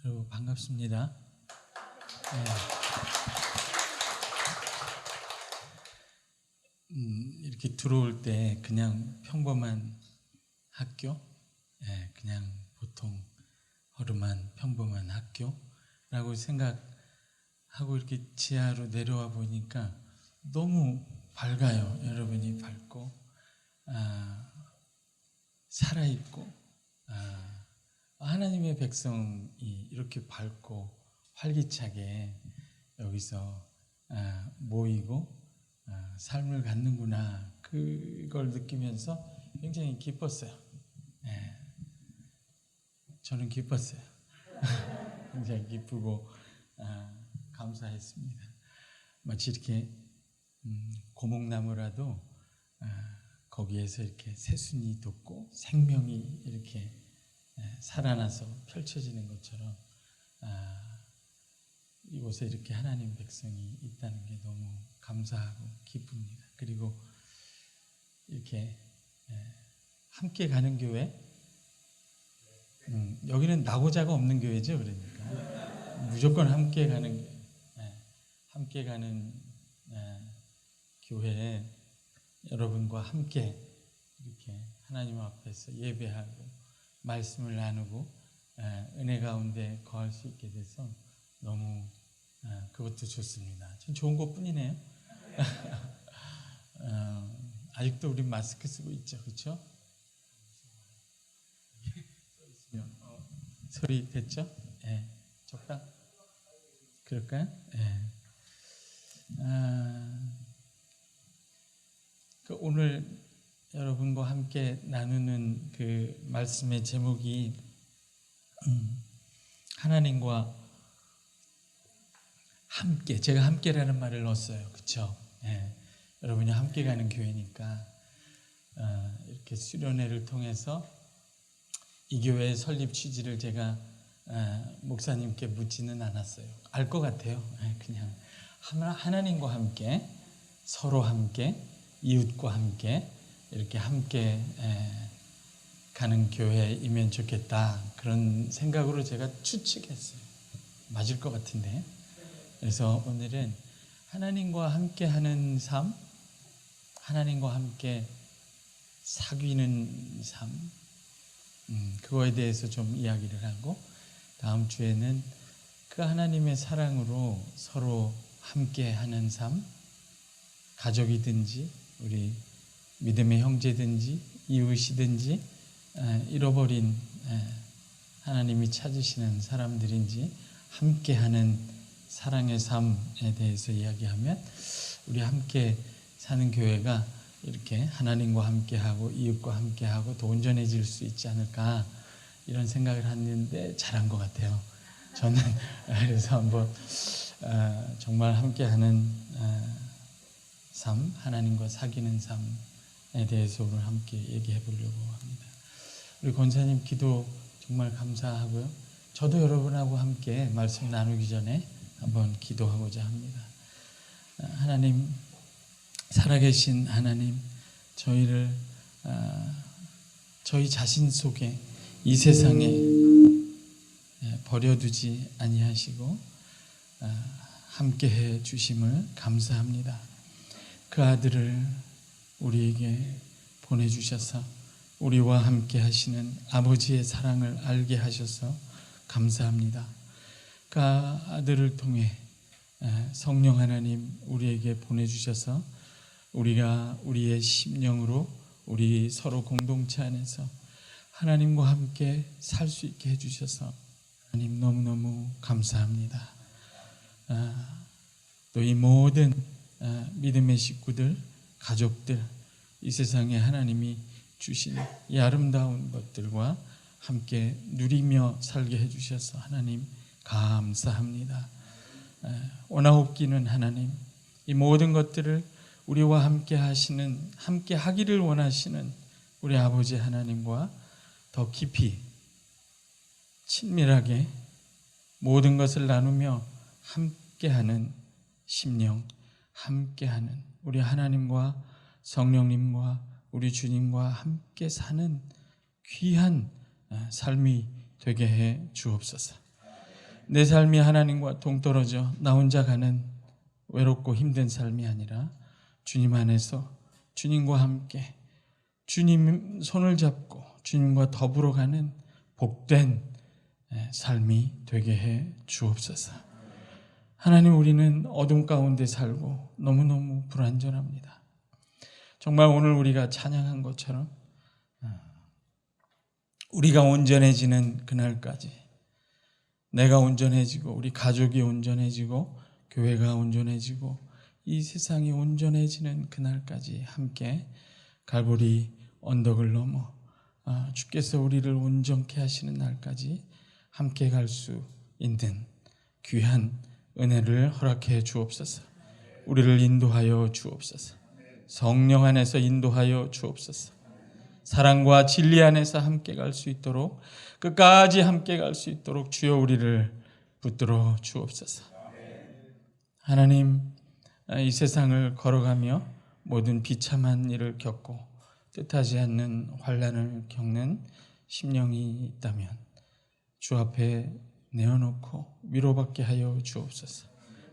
여러분 반갑습니다. 네. 이렇게 들어올 때 그냥 평범한 학교, 그냥 보통 허름한 평범한 학교라고 생각하고 이렇게 지하로 내려와 보니까 너무 밝아요. 여러분이 밝고 살아있고 하나님의 백성이 이렇게 밝고 활기차게 여기서 모이고 삶을 갖는구나, 그걸 느끼면서 굉장히 기뻤어요. 저는 기뻤어요. 굉장히 기쁘고 감사했습니다. 마치 이렇게 고목나무라도 거기에서 이렇게 새순이 돋고 생명이 이렇게 살아나서 펼쳐지는 것처럼 이곳에 이렇게 하나님 백성이 있다는 게 너무 감사하고 기쁩니다. 그리고 이렇게 함께 가는 교회, 여기는 나고자가 없는 교회죠. 그러니까 무조건 함께 가는 교회, 함께 가는 교회에 여러분과 함께 이렇게 하나님 앞에서 예배하고 말씀을 나누고 은혜 가운데 거할 수 있게 돼서 너무 그것도 좋습니다. 참 좋은 것뿐이네요. 아직도 우리 마스크 쓰고 있죠, 그렇죠? 소리 됐죠? 적당? 그럴까요? 오늘 여러분과 함께 나누는 그 말씀의 제목이 하나님과 함께, 제가 함께라는 말을 넣었어요. 그렇죠? 여러분이 함께 가는 교회니까 이렇게 수련회를 통해서 이 교회의 설립 취지를 제가 목사님께 묻지는 않았어요. 알 것 같아요. 그냥 하나님과 함께, 서로 함께, 이웃과 함께 이렇게 함께 가는 교회이면 좋겠다, 그런 생각으로 제가 추측했어요. 맞을 것 같은데. 그래서 오늘은 하나님과 함께 하는 삶, 하나님과 함께 사귀는 삶, 그거에 대해서 좀 이야기를 하고, 다음 주에는 그 하나님의 사랑으로 서로 함께 하는 삶, 가족이든지 우리 믿음의 형제든지 이웃이든지 잃어버린 하나님이 찾으시는 사람들인지 함께하는 사랑의 삶에 대해서 이야기하면 우리 함께 사는 교회가 이렇게 하나님과 함께하고 이웃과 함께하고 더 온전해질 수 있지 않을까, 이런 생각을 했는데 잘한 것 같아요. 저는 그래서 한번 정말 함께하는 삶, 하나님과 사귀는 삶에 대해서 오늘 함께 얘기해 보려고 합니다. 우리 권사님 기도 정말 감사하고요. 저도 여러분하고 함께 말씀 나누기 전에 한번 기도하고자 합니다. 하나님, 살아계신 하나님, 저희를 저희 자신 속에 이 세상에 버려두지 아니하시고 함께해 주심을 감사합니다. 그 아들을 우리에게 보내주셔서 우리와 함께 하시는 아버지의 사랑을 알게 하셔서 감사합니다. 그 아들을 통해 성령 하나님 우리에게 보내주셔서 우리가 우리의 심령으로 우리 서로 공동체 안에서 하나님과 함께 살 수 있게 해주셔서 하나님 너무너무 감사합니다. 또 이 모든 믿음의 식구들, 가족들, 이 세상에 하나님이 주신 이 아름다운 것들과 함께 누리며 살게 해주셔서 하나님 감사합니다. 원하옵기는 하나님, 이 모든 것들을 우리와 함께 하시는, 함께 하기를 원하시는 우리 아버지 하나님과 더 깊이 친밀하게 모든 것을 나누며 함께하는 심령, 함께하는 우리 하나님과 성령님과 우리 주님과 함께 사는 귀한 삶이 되게 해 주옵소서. 내 삶이 하나님과 동떨어져 나 혼자 가는 외롭고 힘든 삶이 아니라 주님 안에서 주님과 함께 주님 손을 잡고 주님과 더불어 가는 복된 삶이 되게 해 주옵소서. 하나님, 우리는 어둠 가운데 살고 너무너무 불안전합니다. 정말 오늘 우리가 찬양한 것처럼 우리가 온전해지는 그날까지, 내가 온전해지고 우리 가족이 온전해지고 교회가 온전해지고 이 세상이 온전해지는 그날까지 함께 갈보리 언덕을 넘어 주께서 우리를 온전케 하시는 날까지 함께 갈 수 있는 귀한 은혜를 허락해 주옵소서. 우리를 인도하여 주옵소서. 성령 안에서 인도하여 주옵소서. 사랑과 진리 안에서 함께 갈 수 있도록, 끝까지 함께 갈 수 있도록 주여 우리를 붙들어 주옵소서. 하나님, 이 세상을 걸어가며 모든 비참한 일을 겪고 뜻하지 않는 환난을 겪는 심령이 있다면 주 앞에 내어놓고 위로받게 하여 주옵소서.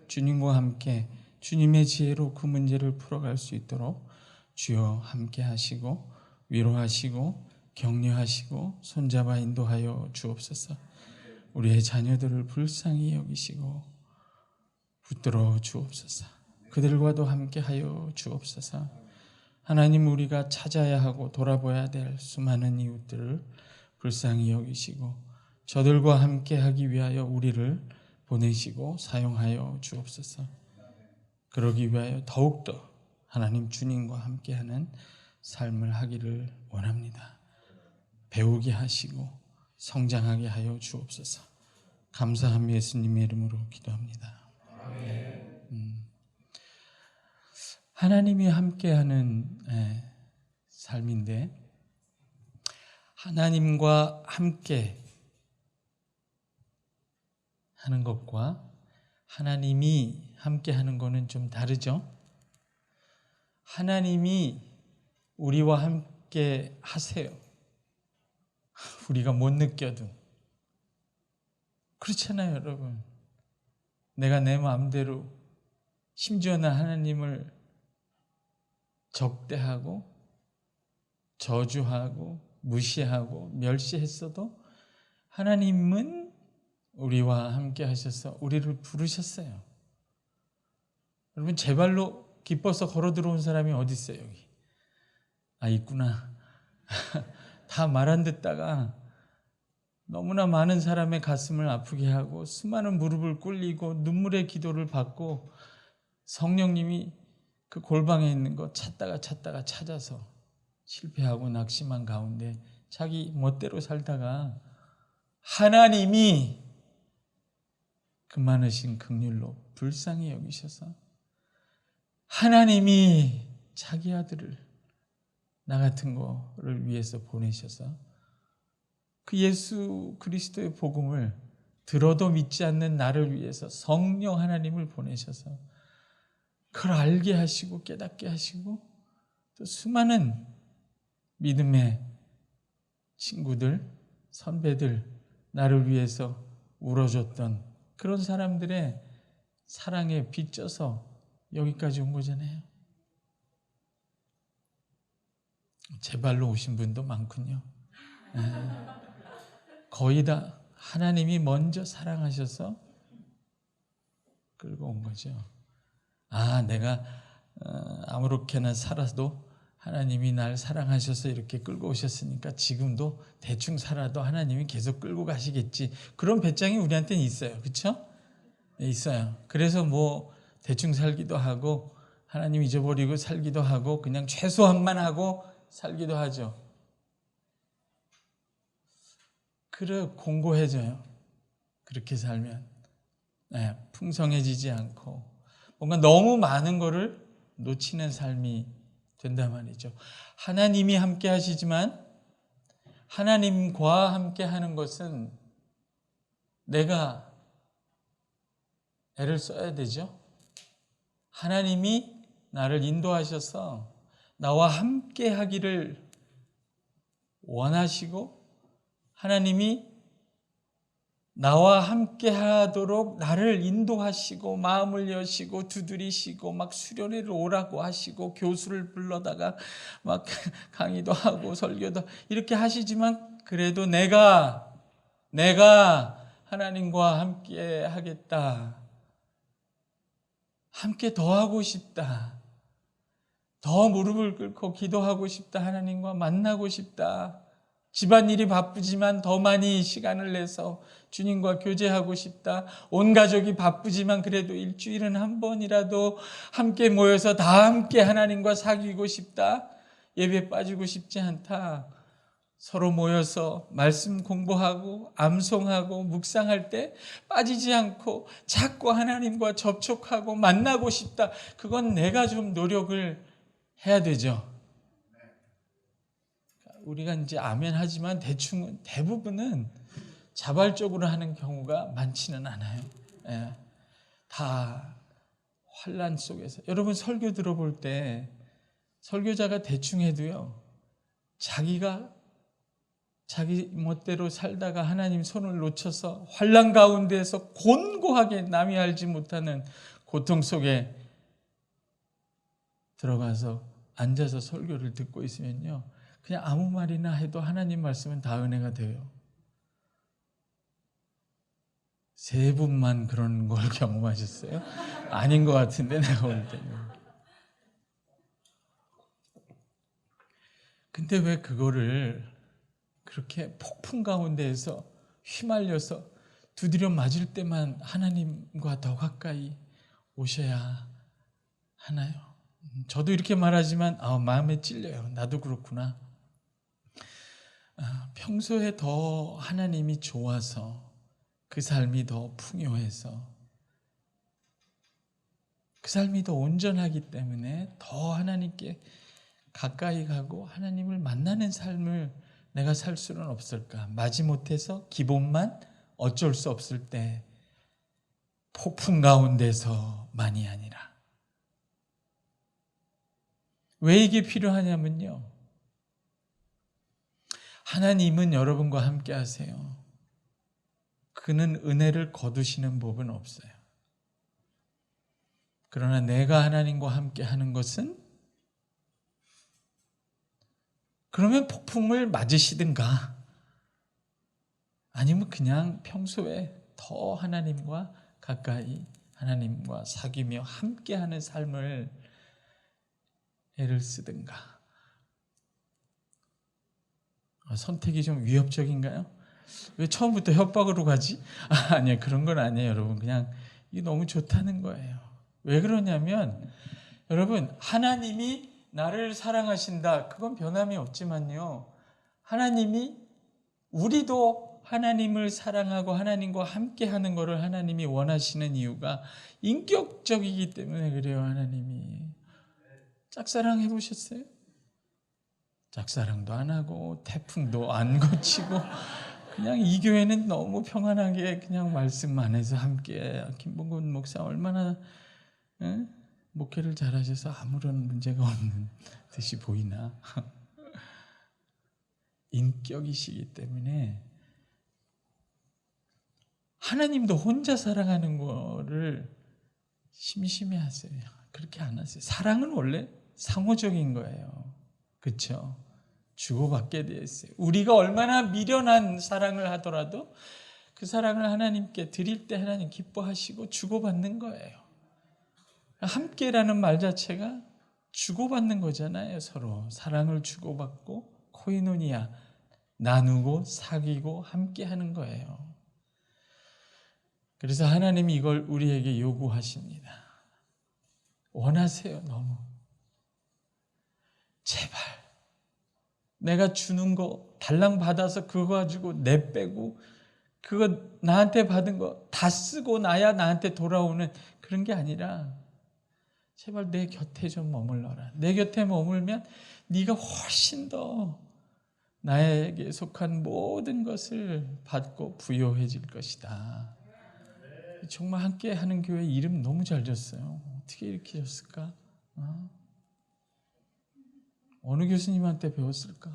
주님과 함께 주님의 지혜로 그 문제를 풀어갈 수 있도록 주여 함께 하시고 위로하시고 격려하시고 손잡아 인도하여 주옵소서. 우리의 자녀들을 불쌍히 여기시고 붙들어 주옵소서. 그들과도 함께 하여 주옵소서. 하나님, 우리가 찾아야 하고 돌아봐야 될 수많은 이웃들을 불쌍히 여기시고 저들과 함께 하기 위하여 우리를 보내시고 사용하여 주옵소서. 그러기 위하여 더욱더 하나님 주님과 함께하는 삶을 하기를 원합니다. 배우게 하시고 성장하게 하여 주옵소서. 감사하며 예수님의 이름으로 기도합니다. 하나님이 함께하는 삶인데, 하나님과 함께 하는 것과 하나님이 함께 하는 것은 좀 다르죠? 하나님이 우리와 함께 하세요. 우리가 못 느껴도. 그렇잖아요, 여러분. 내가 내 마음대로, 심지어는 하나님을 적대하고 저주하고 무시하고 멸시했어도 하나님은 우리와 함께 하셔서 우리를 부르셨어요. 여러분, 제 발로 기뻐서 걸어 들어온 사람이 어디 있어요, 여기? 있구나. 다 말 안 듣다가 너무나 많은 사람의 가슴을 아프게 하고 수많은 무릎을 꿇리고 눈물의 기도를 받고 성령님이 그 골방에 있는 거 찾다가 찾아서 실패하고 낙심한 가운데 자기 멋대로 살다가 하나님이 그 많으신 긍휼로 불쌍히 여기셔서 하나님이 자기 아들을 나 같은 거를 위해서 보내셔서 그 예수 그리스도의 복음을 들어도 믿지 않는 나를 위해서 성령 하나님을 보내셔서 그걸 알게 하시고 깨닫게 하시고 또 수많은 믿음의 친구들, 선배들, 나를 위해서 울어줬던 그런 사람들의 사랑에 빚져서 여기까지 온 거잖아요. 제 발로 오신 분도 많군요. 거의 다 하나님이 먼저 사랑하셔서 끌고 온 거죠. 내가 아무렇게나 살아도 하나님이 날 사랑하셔서 이렇게 끌고 오셨으니까 지금도 대충 살아도 하나님이 계속 끌고 가시겠지. 그런 배짱이 우리한테는 있어요. 그렇죠? 있어요. 그래서 뭐 대충 살기도 하고 하나님 잊어버리고 살기도 하고 그냥 최소한만 하고 살기도 하죠. 그래 공고해져요. 그렇게 살면 풍성해지지 않고 뭔가 너무 많은 거를 놓치는 삶이 된단 말이죠. 하나님이 함께 하시지만 하나님과 함께 하는 것은 내가 애를 써야 되죠. 하나님이 나를 인도하셔서 나와 함께 하기를 원하시고 하나님이 나와 함께 하도록 나를 인도하시고 마음을 여시고 두드리시고 막 수련회를 오라고 하시고 교수를 불러다가 막 강의도 하고 설교도 이렇게 하시지만 그래도 내가 하나님과 함께 하겠다. 함께 더 하고 싶다. 더 무릎을 꿇고 기도하고 싶다. 하나님과 만나고 싶다. 집안일이 바쁘지만 더 많이 시간을 내서 주님과 교제하고 싶다. 온 가족이 바쁘지만 그래도 일주일은 한 번이라도 함께 모여서 다 함께 하나님과 사귀고 싶다. 예배 빠지고 싶지 않다. 서로 모여서 말씀 공부하고 암송하고 묵상할 때 빠지지 않고 자꾸 하나님과 접촉하고 만나고 싶다. 그건 내가 좀 노력을 해야 되죠. 우리가 이제 아멘 하지만 대부분은 자발적으로 하는 경우가 많지는 않아요. 예, 다 환난 속에서. 여러분 설교 들어볼 때 설교자가 대충 해도요. 자기 멋대로 살다가 하나님 손을 놓쳐서 환난 가운데에서 곤고하게 남이 알지 못하는 고통 속에 들어가서 앉아서 설교를 듣고 있으면요. 그냥 아무 말이나 해도 하나님 말씀은 다 은혜가 돼요. 세 분만 그런 걸 경험하셨어요? 아닌 것 같은데 내가 볼 때는. 근데 왜 그거를 그렇게 폭풍 가운데에서 휘말려서 두드려 맞을 때만 하나님과 더 가까이 오셔야 하나요? 저도 이렇게 말하지만 마음에 찔려요. 나도 그렇구나. 평소에 더 하나님이 좋아서 그 삶이 더 풍요해서 그 삶이 더 온전하기 때문에 더 하나님께 가까이 가고 하나님을 만나는 삶을 내가 살 수는 없을까? 마지못해서 기본만 어쩔 수 없을 때 폭풍 가운데서만이 아니라. 왜 이게 필요하냐면요. 하나님은 여러분과 함께 하세요. 그는 은혜를 거두시는 법은 없어요. 그러나 내가 하나님과 함께 하는 것은 그러면 폭풍을 맞으시든가 아니면 그냥 평소에 더 하나님과 가까이 하나님과 사귀며 함께하는 삶을 애를 쓰든가. 선택이 좀 위협적인가요? 왜 처음부터 협박으로 가지? 아니요, 그런 건 아니에요, 여러분. 그냥 이게 너무 좋다는 거예요. 왜 그러냐면 여러분, 하나님이 나를 사랑하신다. 그건 변함이 없지만요. 하나님이 우리도 하나님을 사랑하고 하나님과 함께하는 것을 하나님이 원하시는 이유가 인격적이기 때문에 그래요. 하나님이. 짝사랑 해보셨어요? 짝사랑도 안 하고 태풍도 안 거치고 그냥 이 교회는 너무 평안하게 그냥 말씀만 해서 함께. 김봉곤 목사 얼마나 목회를 잘하셔서 아무런 문제가 없는 듯이 보이나. 인격이시기 때문에 하나님도 혼자 사랑하는 거를 심심해하세요. 그렇게 안 하세요. 사랑은 원래 상호적인 거예요. 그렇죠? 주고받게 되어 있어요. 우리가 얼마나 미련한 사랑을 하더라도 그 사랑을 하나님께 드릴 때 하나님 기뻐하시고 주고받는 거예요. 함께라는 말 자체가 주고받는 거잖아요. 서로 사랑을 주고받고 코이노니아 나누고 사귀고 함께하는 거예요. 그래서 하나님이 이걸 우리에게 요구하십니다. 원하세요. 너무. 제발 내가 주는 거 달랑 받아서 그거 가지고 내빼고 그거 나한테 받은 거 다 쓰고 나야 나한테 돌아오는 그런 게 아니라 제발 내 곁에 좀 머물러라. 내 곁에 머물면 네가 훨씬 더 나에게 속한 모든 것을 받고 부요해질 것이다. 정말 함께 하는 교회 이름 너무 잘 졌어요. 어떻게 이렇게 졌을까? 어느 교수님한테 배웠을까?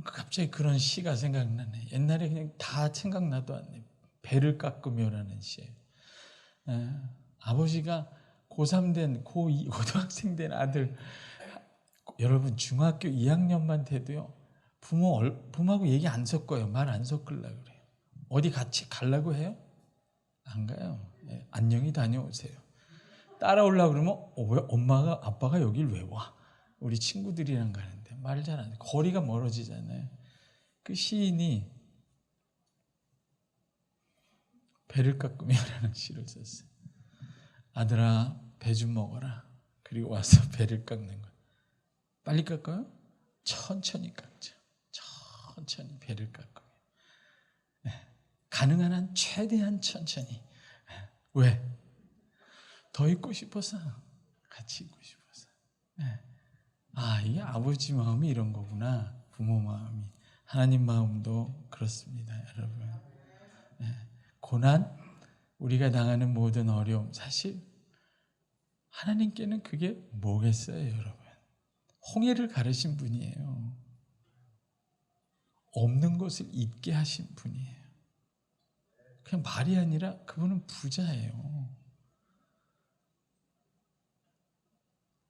갑자기 그런 시가 생각나네. 옛날에 그냥 다 생각나도 않네. 배를 깎으며라는 시예요. 아버지가 고3 된, 고2, 고등학생 된 아들, 여러분 중학교 2학년만 돼도요, 부모하고 얘기 안 섞어요. 말 안 섞으려고 그래요. 어디 같이 가려고 해요? 안 가요. 안녕히 다녀오세요. 따라오려고 그러면 왜 엄마가 아빠가 여길 왜 와? 우리 친구들이랑 가는데 말 잘 안 해. 거리가 멀어지잖아요. 그 시인이 배를 깎으며라는 시를 썼어요. 아들아 배 좀 먹어라. 그리고 와서 배를 깎는 거예요. 빨리 깎아요? 천천히 깎죠. 천천히 배를 깎아요. 가능한 한 최대한 천천히. 왜? 더 있고 싶어서. 같이 있고 싶어서. 이게 아버지 마음이 이런 거구나. 부모 마음이. 하나님 마음도 그렇습니다, 여러분. 고난, 우리가 당하는 모든 어려움, 사실 하나님께는 그게 뭐겠어요, 여러분? 홍해를 가르신 분이에요. 없는 것을 있게 하신 분이에요. 그냥 말이 아니라 그분은 부자예요.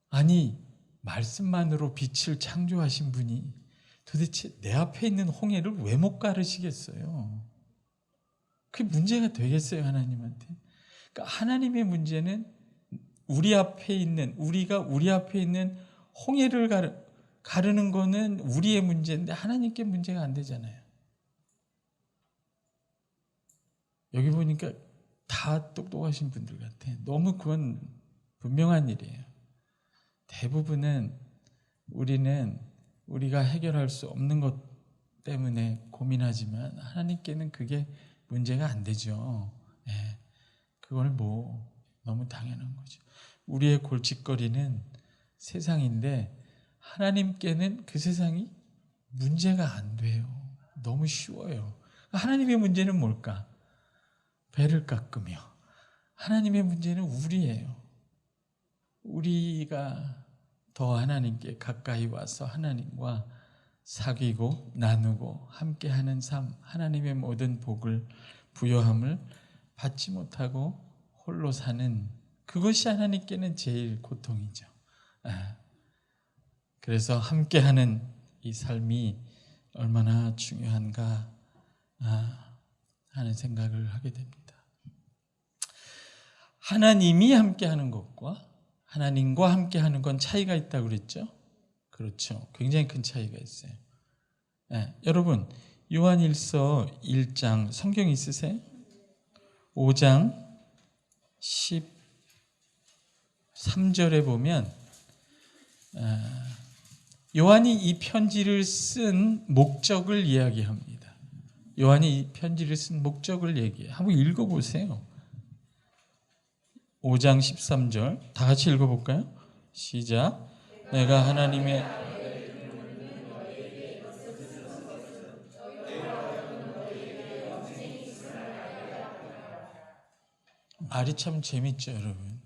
아니, 말씀만으로 빛을 창조하신 분이 도대체 내 앞에 있는 홍해를 왜 못 가르시겠어요? 그게 문제가 되겠어요, 하나님한테? 그러니까 하나님의 문제는 우리가 우리 앞에 있는 홍해를 가르는 거는 우리의 문제인데 하나님께 문제가 안 되잖아요. 여기 보니까 다 똑똑하신 분들 같아. 너무 그건 분명한 일이에요. 대부분은 우리가 해결할 수 없는 것 때문에 고민하지만 하나님께는 그게 문제가 안 되죠. 그걸 너무 당연한 거죠. 우리의 골칫거리는 세상인데 하나님께는 그 세상이 문제가 안 돼요. 너무 쉬워요. 하나님의 문제는 뭘까? 배를 깎으며. 하나님의 문제는 우리예요. 우리가 더 하나님께 가까이 와서 하나님과 사귀고 나누고 함께하는 삶, 하나님의 모든 복을 부요함을 받지 못하고 홀로 사는 그것이 하나님께는 제일 고통이죠. 그래서 함께하는 이 삶이 얼마나 중요한가 하는 생각을 하게 됩니다. 하나님이 함께하는 것과 하나님과 함께하는 건 차이가 있다고 그랬죠? 그렇죠. 굉장히 큰 차이가 있어요. 여러분, 요한일서 1장 성경 있으세요? 5장 13절에 보면 요한이 이 편지를 쓴 목적을 이야기합니다. 요한이 이 편지를 쓴 목적을 얘기해요. 한번 읽어보세요. 5장 13절 다 같이 읽어볼까요? 시작. 내가 하나님의 말이 참 재밌죠, 여러분.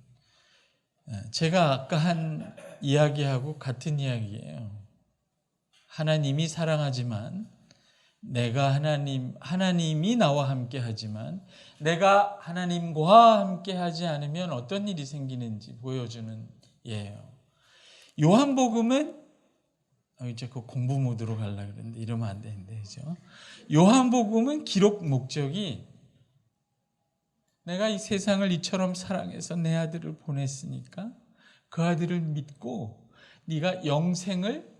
제가 아까 한 이야기하고 같은 이야기예요. 하나님이 사랑하지만 내가 하나님이 나와 함께 하지만 내가 하나님과 함께 하지 않으면 어떤 일이 생기는지 보여주는 예요. 요한복음은 이제 그 공부 모드로 가려고 그랬는데 이러면 안 되는데, 그죠? 요한복음은 기록 목적이 내가 이 세상을 이처럼 사랑해서 내 아들을 보냈으니까 그 아들을 믿고 네가 영생을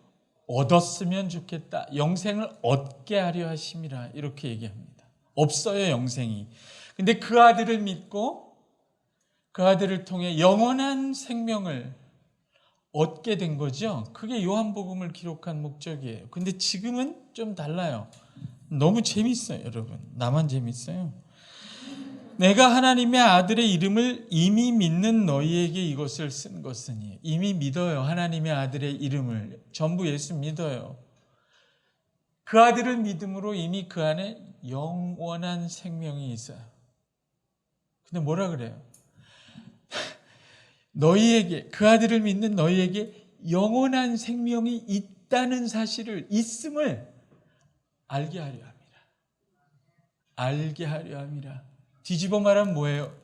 얻었으면 좋겠다. 영생을 얻게 하려 하심이라 이렇게 얘기합니다. 없어요, 영생이. 근데 그 아들을 믿고 그 아들을 통해 영원한 생명을 얻게 된 거죠. 그게 요한복음을 기록한 목적이에요. 근데 지금은 좀 달라요. 너무 재밌어요, 여러분. 나만 재밌어요? 내가 하나님의 아들의 이름을 이미 믿는 너희에게 이것을 쓴 것이니. 이미 믿어요. 하나님의 아들의 이름을 전부 예수 믿어요. 그 아들을 믿음으로 이미 그 안에 영원한 생명이 있어요. 근데 뭐라 그래요? 너희에게, 그 아들을 믿는 너희에게 영원한 생명이 있다는 사실을, 있음을 알게 하려 함이라. 알게 하려 함이라. 뒤집어 말하면 뭐예요?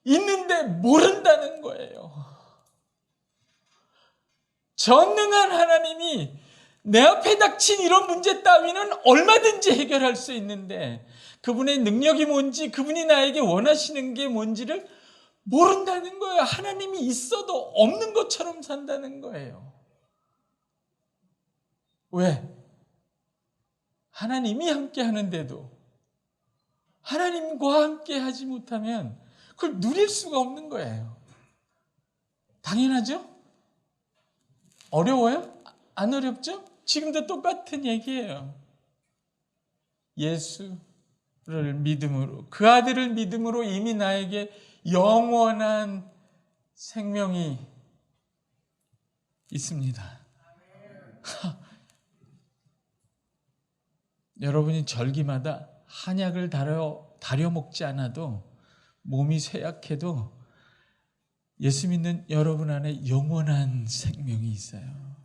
있는데 모른다는 거예요. 전능한 하나님이 내 앞에 닥친 이런 문제 따위는 얼마든지 해결할 수 있는데 그분의 능력이 뭔지, 그분이 나에게 원하시는 게 뭔지를 모른다는 거예요. 하나님이 있어도 없는 것처럼 산다는 거예요. 왜? 하나님이 함께 하는데도 하나님과 함께 하지 못하면 그걸 누릴 수가 없는 거예요. 당연하죠? 어려워요? 안 어렵죠? 지금도 똑같은 얘기예요. 예수를 믿음으로, 그 아들을 믿음으로 이미 나에게 영원한 생명이 있습니다. 여러분이 절기마다 한약을 다려 먹지 않아도 몸이 쇠약해도 예수 믿는 여러분 안에 영원한 생명이 있어요.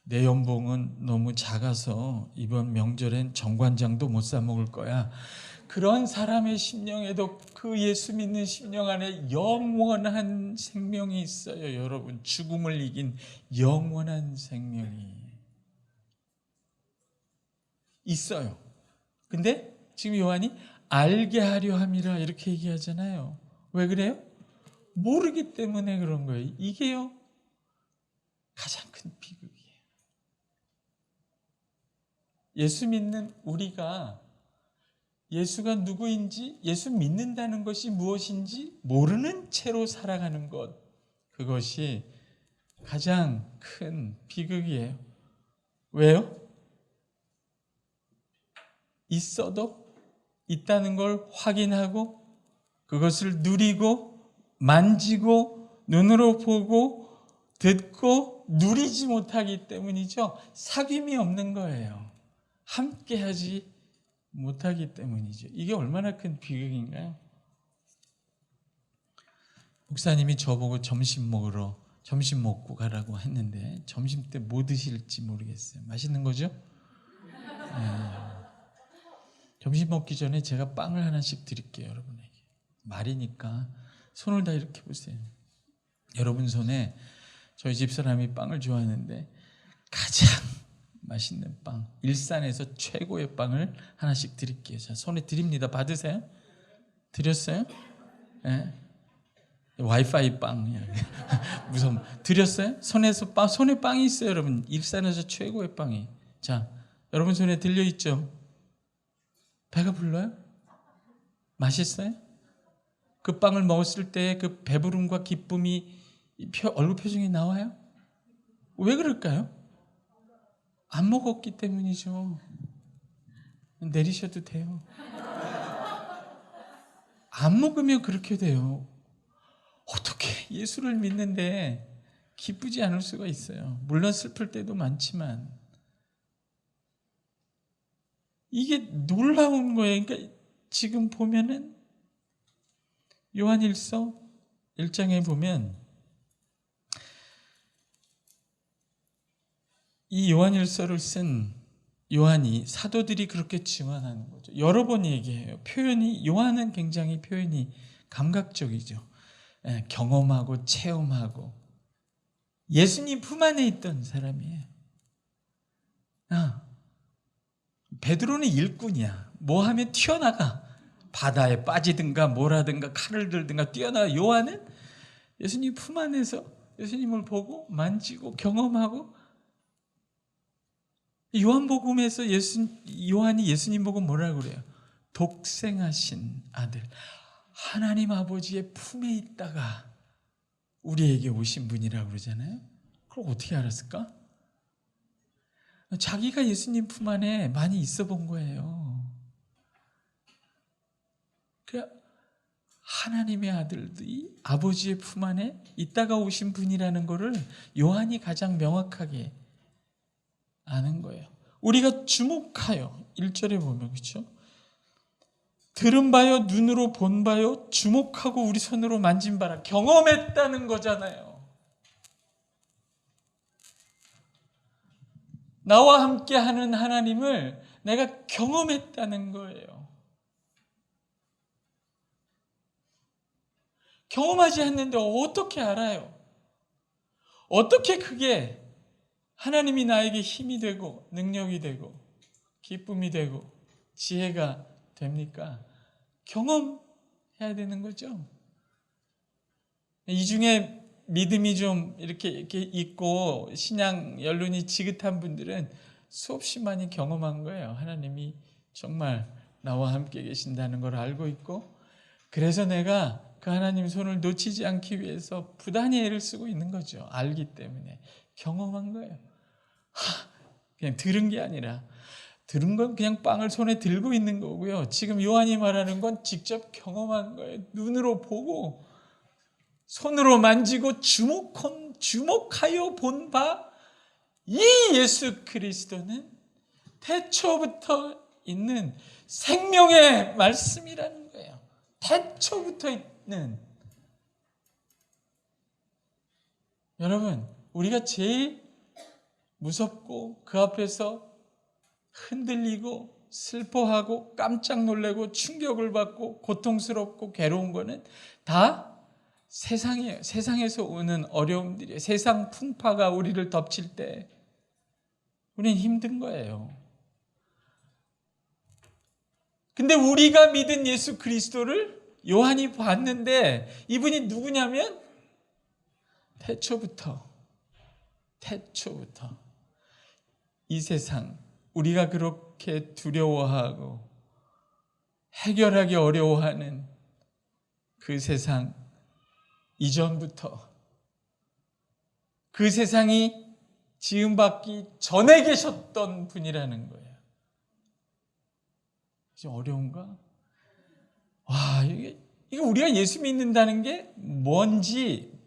내 연봉은 너무 작아서 이번 명절엔 정관장도 못 사 먹을 거야. 그런 사람의 심령에도 그 예수 믿는 심령 안에 영원한 생명이 있어요. 여러분, 죽음을 이긴 영원한 생명이 있어요. 근데 지금 요한이 알게 하려 함이라 이렇게 얘기하잖아요. 왜 그래요? 모르기 때문에 그런 거예요. 이게요 가장 큰 비극이에요. 예수 믿는 우리가 예수가 누구인지, 예수 믿는다는 것이 무엇인지 모르는 채로 살아가는 것, 그것이 가장 큰 비극이에요. 왜요? 있어도 있다는 걸 확인하고 그것을 누리고 만지고 눈으로 보고 듣고 누리지 못하기 때문이죠. 사귐이 없는 거예요. 함께하지 못하기 때문이죠. 이게 얼마나 큰 비극인가요? 목사님이 저보고 점심 먹고 가라고 했는데 점심 때 뭐 드실지 모르겠어요. 맛있는 거죠? 네. 점심 먹기 전에 제가 빵을 하나씩 드릴게요. 여러분에게. 말이니까 손을 다 이렇게 보세요. 여러분 손에 저희 집사람이 빵을 좋아하는데 가장 맛있는 빵, 일산에서 최고의 빵을 하나씩 드릴게요. 자, 손에 드립니다. 받으세요? 드렸어요? 네. 와이파이 빵. 무슨 드렸어요? 손에 빵이 있어요, 여러분. 일산에서 최고의 빵이. 자, 여러분 손에 들려 있죠? 배가 불러요? 맛있어요? 그 빵을 먹었을 때 그 배부름과 기쁨이 얼굴 표정이 나와요? 왜 그럴까요? 안 먹었기 때문이죠. 내리셔도 돼요. 안 먹으면 그렇게 돼요. 어떻게 예수를 믿는데 기쁘지 않을 수가 있어요. 물론 슬플 때도 많지만 이게 놀라운 거예요. 그러니까 지금 보면은 요한일서 1장에 보면 이 요한일서를 쓴 요한이 사도들이 그렇게 증언하는 거죠. 여러 번 얘기해요. 요한은 굉장히 표현이 감각적이죠. 경험하고 체험하고 예수님 품 안에 있던 사람이에요. 베드로는 일꾼이야. 뭐 하면 튀어나가. 바다에 빠지든가 뭘 하든가 칼을 들든가 뛰어나가. 요한은 예수님 품 안에서 예수님을 보고 만지고 경험하고. 요한복음에서 요한이 예수님 보고 뭐라고 그래요? 독생하신 아들, 하나님 아버지의 품에 있다가 우리에게 오신 분이라고 그러잖아요. 그럼 어떻게 알았을까? 자기가 예수님 품 안에 많이 있어 본 거예요. 그러니까 하나님의 아들들이 아버지의 품 안에 있다가 오신 분이라는 것을 요한이 가장 명확하게 아는 거예요. 우리가 주목하여 1절에 보면 그렇죠? 들은 바요, 눈으로 본 바요, 주목하고 우리 손으로 만진 바라. 경험했다는 거잖아요. 나와 함께 하는 하나님을 내가 경험했다는 거예요. 경험하지 않는데 어떻게 알아요? 어떻게 그게 하나님이 나에게 힘이 되고 능력이 되고 기쁨이 되고 지혜가 됩니까? 경험해야 되는 거죠. 이 중에 믿음이 좀 이렇게 있고 신앙 연륜이 지긋한 분들은 수없이 많이 경험한 거예요. 하나님이 정말 나와 함께 계신다는 걸 알고 있고, 그래서 내가 그 하나님 손을 놓치지 않기 위해서 부단히 애를 쓰고 있는 거죠. 알기 때문에. 경험한 거예요. 그냥 들은 게 아니라, 들은 건 그냥 빵을 손에 들고 있는 거고요. 지금 요한이 말하는 건 직접 경험한 거예요. 눈으로 보고 손으로 만지고 주목하여 본 바 이 예수 그리스도는 태초부터 있는 생명의 말씀이라는 거예요. 태초부터 있는. 여러분, 우리가 제일 무섭고 그 앞에서 흔들리고 슬퍼하고 깜짝 놀라고 충격을 받고 고통스럽고 괴로운 거는 다 세상이에요. 세상에서 오는 어려움들이에요. 세상 풍파가 우리를 덮칠 때 우리는 힘든 거예요. 근데 우리가 믿은 예수 그리스도를 요한이 봤는데, 이분이 누구냐면 태초부터 이 세상, 우리가 그렇게 두려워하고 해결하기 어려워하는 그 세상 이전부터, 그 세상이 지음받기 전에 계셨던 분이라는 거예요. 좀 어려운가? 와, 이게 우리가 예수 믿는다는 게 뭔지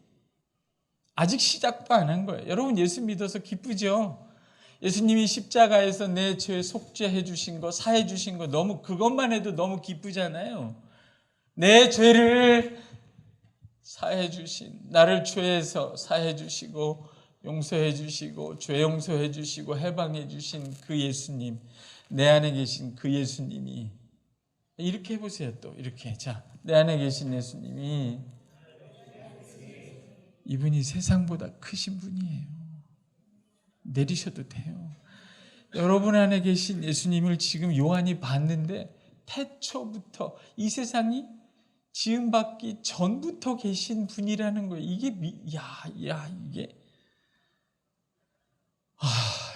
아직 시작도 안 한 거예요. 여러분, 예수 믿어서 기쁘죠? 예수님이 십자가에서 내 죄 속죄해 주신 거, 사해 주신 거, 너무 그것만 해도 너무 기쁘잖아요. 내 죄를 사해 주신, 나를 죄에서 사해 주시고 용서해 주시고 죄 용서해 주시고 해방해 주신 그 예수님, 내 안에 계신 그 예수님이, 이렇게 해보세요. 또 이렇게, 자, 내 안에 계신 예수님이, 이분이 세상보다 크신 분이에요. 내리셔도 돼요. 여러분 안에 계신 예수님을 지금 요한이 봤는데 태초부터, 이 세상이 지음받기 전부터 계신 분이라는 거예요. 이게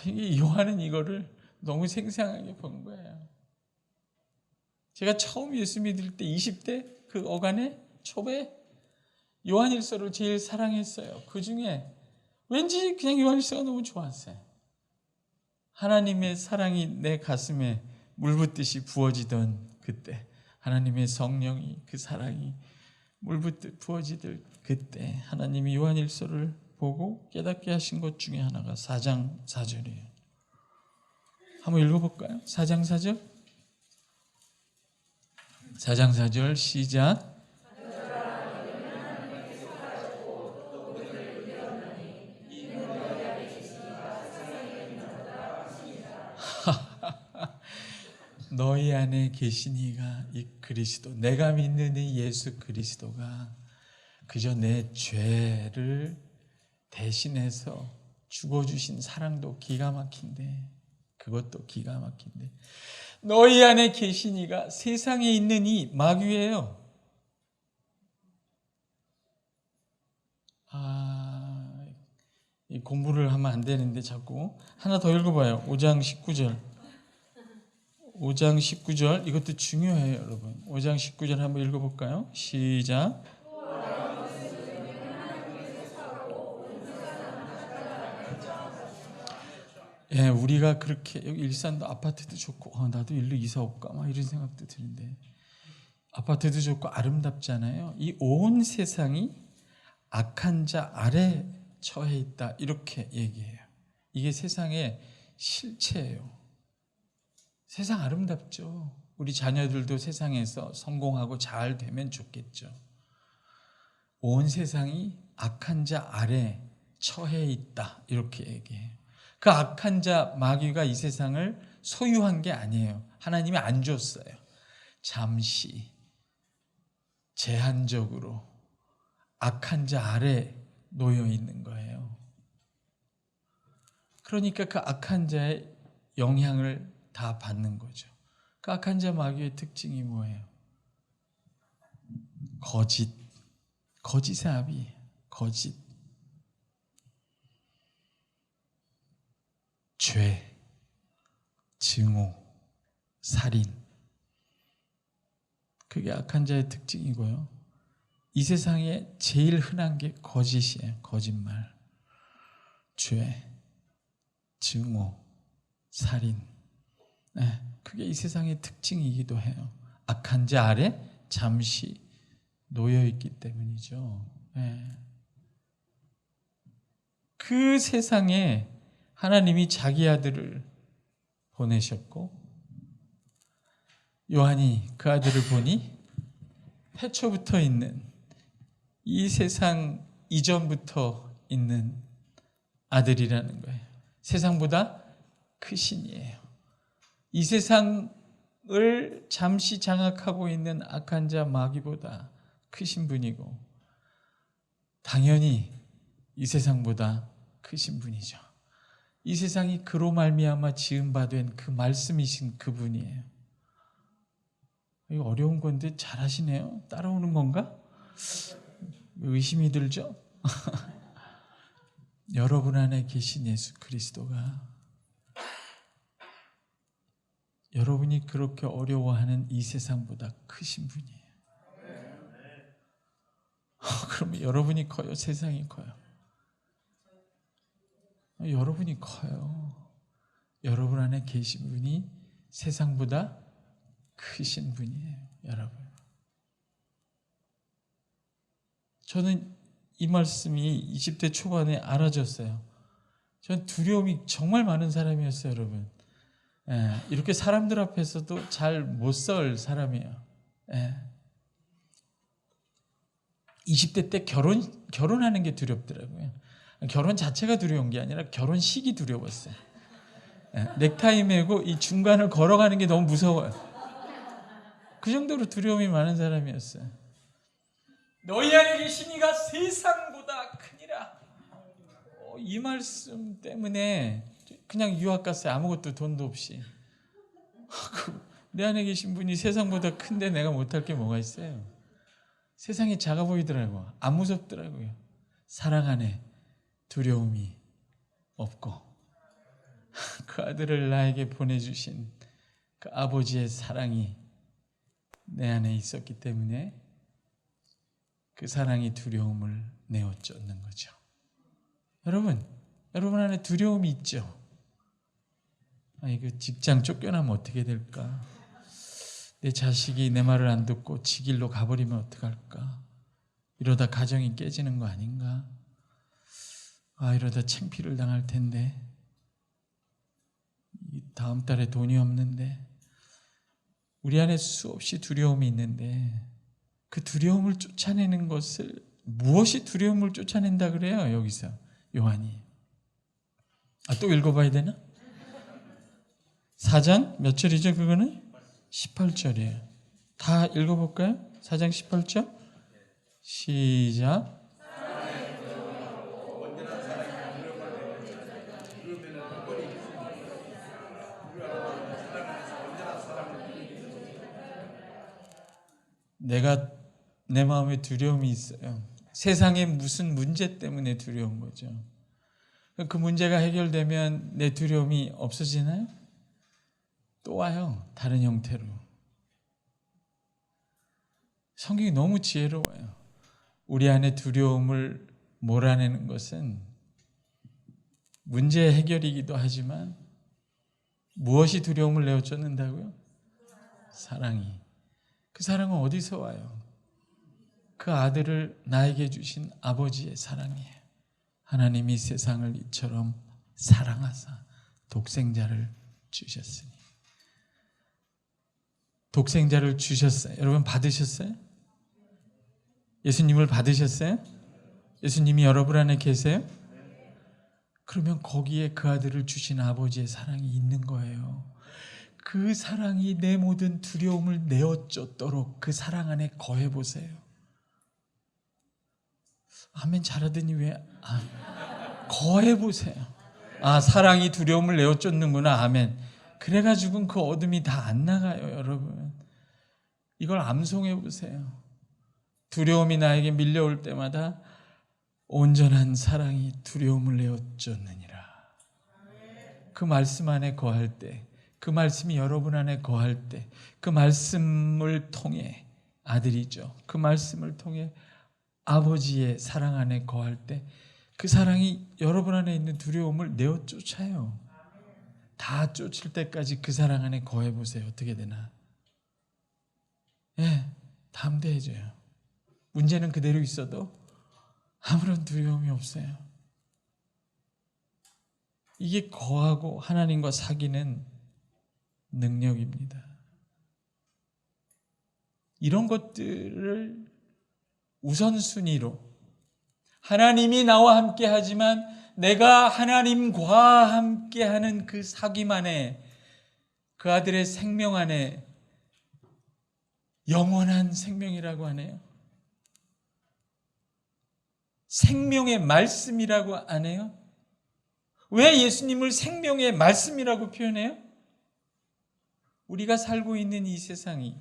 이게 요한은 이거를 너무 생생하게 본 거예요. 제가 처음 예수 믿을 때 20대 그 어간의 초배 요한일서를 제일 사랑했어요. 그 중에 왠지 그냥 요한일서가 너무 좋았어요. 하나님의 사랑이 내 가슴에 물붓듯이 부어지던 그때, 하나님의 성령이, 그 사랑이 물붓듯 부어지던 그때, 하나님이 요한일서를 보고 깨닫게 하신 것 중에 하나가 4장 4절이에요. 한번 읽어볼까요? 4장 4절? 4장 4절 시작. 너희 안에 계신 이가 이 그리스도, 내가 믿는 이 예수 그리스도가 그저 내 죄를 대신해서 죽어주신 사랑도 기가 막힌데, 그것도 기가 막힌데, 너희 안에 계신 이가 세상에 있는 이 마귀예요. 이 공부를 하면 안 되는데 자꾸 하나 더 읽어봐요. 5장 19절. 5장 19절, 이것도 중요해요, 여러분. 5장 19절 한번 읽어볼까요? 시작. 예, 우리가 그렇게, 여기 일산도 아파트도 좋고, 나도 일로 이사 올까? 막 이런 생각도 드는데, 아파트도 좋고 아름답잖아요. 이 온 세상이 악한 자 아래 처해 있다, 이렇게 얘기해요. 이게 세상의 실체예요. 세상 아름답죠. 우리 자녀들도 세상에서 성공하고 잘 되면 좋겠죠. 온 세상이 악한 자 아래 처해 있다, 이렇게 얘기해요. 그 악한 자 마귀가 이 세상을 소유한 게 아니에요. 하나님이 안 줬어요. 잠시 제한적으로 악한 자 아래 놓여 있는 거예요. 그러니까 그 악한 자의 영향을 다 받는 거죠. 그 악한 자 마귀의 특징이 뭐예요? 거짓의 압이 거짓, 죄, 증오, 살인. 그게 악한 자의 특징이고요. 이 세상에 제일 흔한 게 거짓이에요. 거짓말, 죄, 증오, 살인. 네, 그게 이 세상의 특징이기도 해요. 악한 자 아래 잠시 놓여 있기 때문이죠. 네. 그 세상에 하나님이 자기 아들을 보내셨고, 요한이 그 아들을 보니 태초부터 있는, 이 세상 이전부터 있는 아들이라는 거예요. 세상보다 크신이에요. 이 세상을 잠시 장악하고 있는 악한 자 마귀보다 크신 분이고, 당연히 이 세상보다 크신 분이죠. 이 세상이 그로 말미암아 지은 바 된 그 말씀이신 그분이에요. 이거 어려운 건데 잘하시네요. 따라오는 건가? 의심이 들죠? 여러분 안에 계신 예수 그리스도가 여러분이 그렇게 어려워하는 이 세상보다 크신 분이에요. 그러면 여러분이 커요? 세상이 커요? 여러분이 커요. 여러분 안에 계신 분이 세상보다 크신 분이에요. 여러분. 저는 이 말씀이 20대 초반에 알아졌어요. 저는 두려움이 정말 많은 사람이었어요, 여러분. 이렇게 사람들 앞에서도 잘 못 설 사람이에요. 20대 때 결혼하는 게 두렵더라고요. 결혼 자체가 두려운 게 아니라 결혼식이 두려웠어요. 넥타이 매고 이 중간을 걸어가는 게 너무 무서워요. 그 정도로 두려움이 많은 사람이었어요. 너희 안에 계신 이가 세상보다 크니라. 이 말씀 때문에 그냥 유학 갔어요. 아무것도 돈도 없이. 내 안에 계신 분이 세상보다 큰데 내가 못할 게 뭐가 있어요. 세상이 작아 보이더라고요. 안 무섭더라고요. 사랑 안에 두려움이 없고 그 아들을 나에게 보내주신 그 아버지의 사랑이 내 안에 있었기 때문에 그 사랑이 두려움을 내어쫓는 거죠. 여러분 안에 두려움이 있죠? 이거 직장 쫓겨나면 어떻게 될까? 내 자식이 내 말을 안 듣고 지 길로 가버리면 어떡할까? 이러다 가정이 깨지는 거 아닌가? 이러다 창피를 당할 텐데, 다음 달에 돈이 없는데, 우리 안에 수없이 두려움이 있는데 그 두려움을 쫓아내는 것을, 무엇이 두려움을 쫓아낸다 그래요? 여기서 요한이. 또 읽어봐야 되나? 4장 몇 절이죠? 그거는 18절이에요. 다 읽어볼까요? 4장 18절 시작. 내가 내 마음에 두려움이 있어요. 세상에 무슨 문제 때문에 두려운 거죠. 그 문제가 해결되면 내 두려움이 없어지나요? 또 와요. 다른 형태로. 성경이 너무 지혜로워요. 우리 안에 두려움을 몰아내는 것은 문제 해결이기도 하지만 무엇이 두려움을 내어쫓는다고요? 사랑이. 그 사랑은 어디서 와요? 그 아들을 나에게 주신 아버지의 사랑이에요. 하나님이 세상을 이처럼 사랑하사 독생자를 주셨으니. 독생자를 주셨어요. 여러분 받으셨어요? 예수님을 받으셨어요? 예수님이 여러분 안에 계세요? 그러면 거기에 그 아들을 주신 아버지의 사랑이 있는 거예요. 그 사랑이 내 모든 두려움을 내어쫓도록 그 사랑 안에 거해보세요. 아멘 잘하더니 왜 거해보세요. 사랑이 두려움을 내어쫓는구나. 아멘. 그래가지고는 그 어둠이 다 안 나가요, 여러분. 이걸 암송해보세요. 두려움이 나에게 밀려올 때마다 온전한 사랑이 두려움을 내어쫓느니라. 그 말씀 안에 거할 때, 그 말씀이 여러분 안에 거할 때, 그 말씀을 통해 아들이죠. 그 말씀을 통해 아버지의 사랑 안에 거할 때 그 사랑이 여러분 안에 있는 두려움을 내어쫓아요. 다 쫓을 때까지 그 사랑 안에 거해보세요. 어떻게 되나? 담대해져요. 문제는 그대로 있어도 아무런 두려움이 없어요. 이게 거하고 하나님과 사귀는 능력입니다. 이런 것들을 우선순위로 하나님이 나와 함께 하지만 내가 하나님과 함께 하는 그 사귐 안에 그 아들의 생명 안에 영원한 생명이라고 하네요. 생명의 말씀이라고 안 해요? 왜 예수님을 생명의 말씀이라고 표현해요? 우리가 살고 있는 이 세상이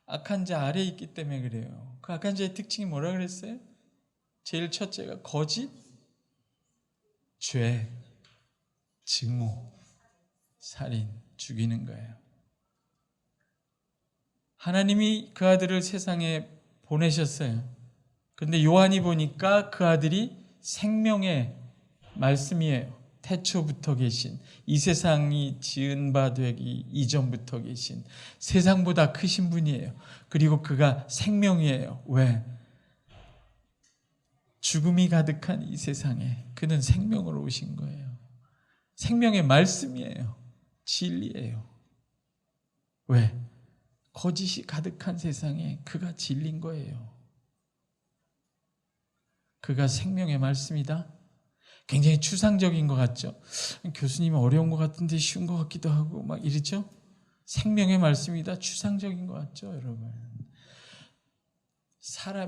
악한 자 아래에 있기 때문에 그래요. 그 악한 자의 특징이 뭐라 그랬어요? 제일 첫째가 거짓, 죄, 증오, 살인, 죽이는 거예요. 하나님이 그 아들을 세상에 보내셨어요. 근데 요한이 보니까 그 아들이 생명의 말씀이에요. 태초부터 계신, 이 세상이 지은 바 되기 이전부터 계신 세상보다 크신 분이에요. 그리고 그가 생명이에요. 왜? 죽음이 가득한 이 세상에 그는 생명으로 오신 거예요. 생명의 말씀이에요. 진리예요. 왜? 거짓이 가득한 세상에 그가 진리인 거예요. 그가 생명의 말씀이다. 굉장히 추상적인 것 같죠? 교수님이 어려운 것 같은데 쉬운 것 같기도 하고 막 이러죠? 생명의 말씀이다. 추상적인 것 같죠, 여러분?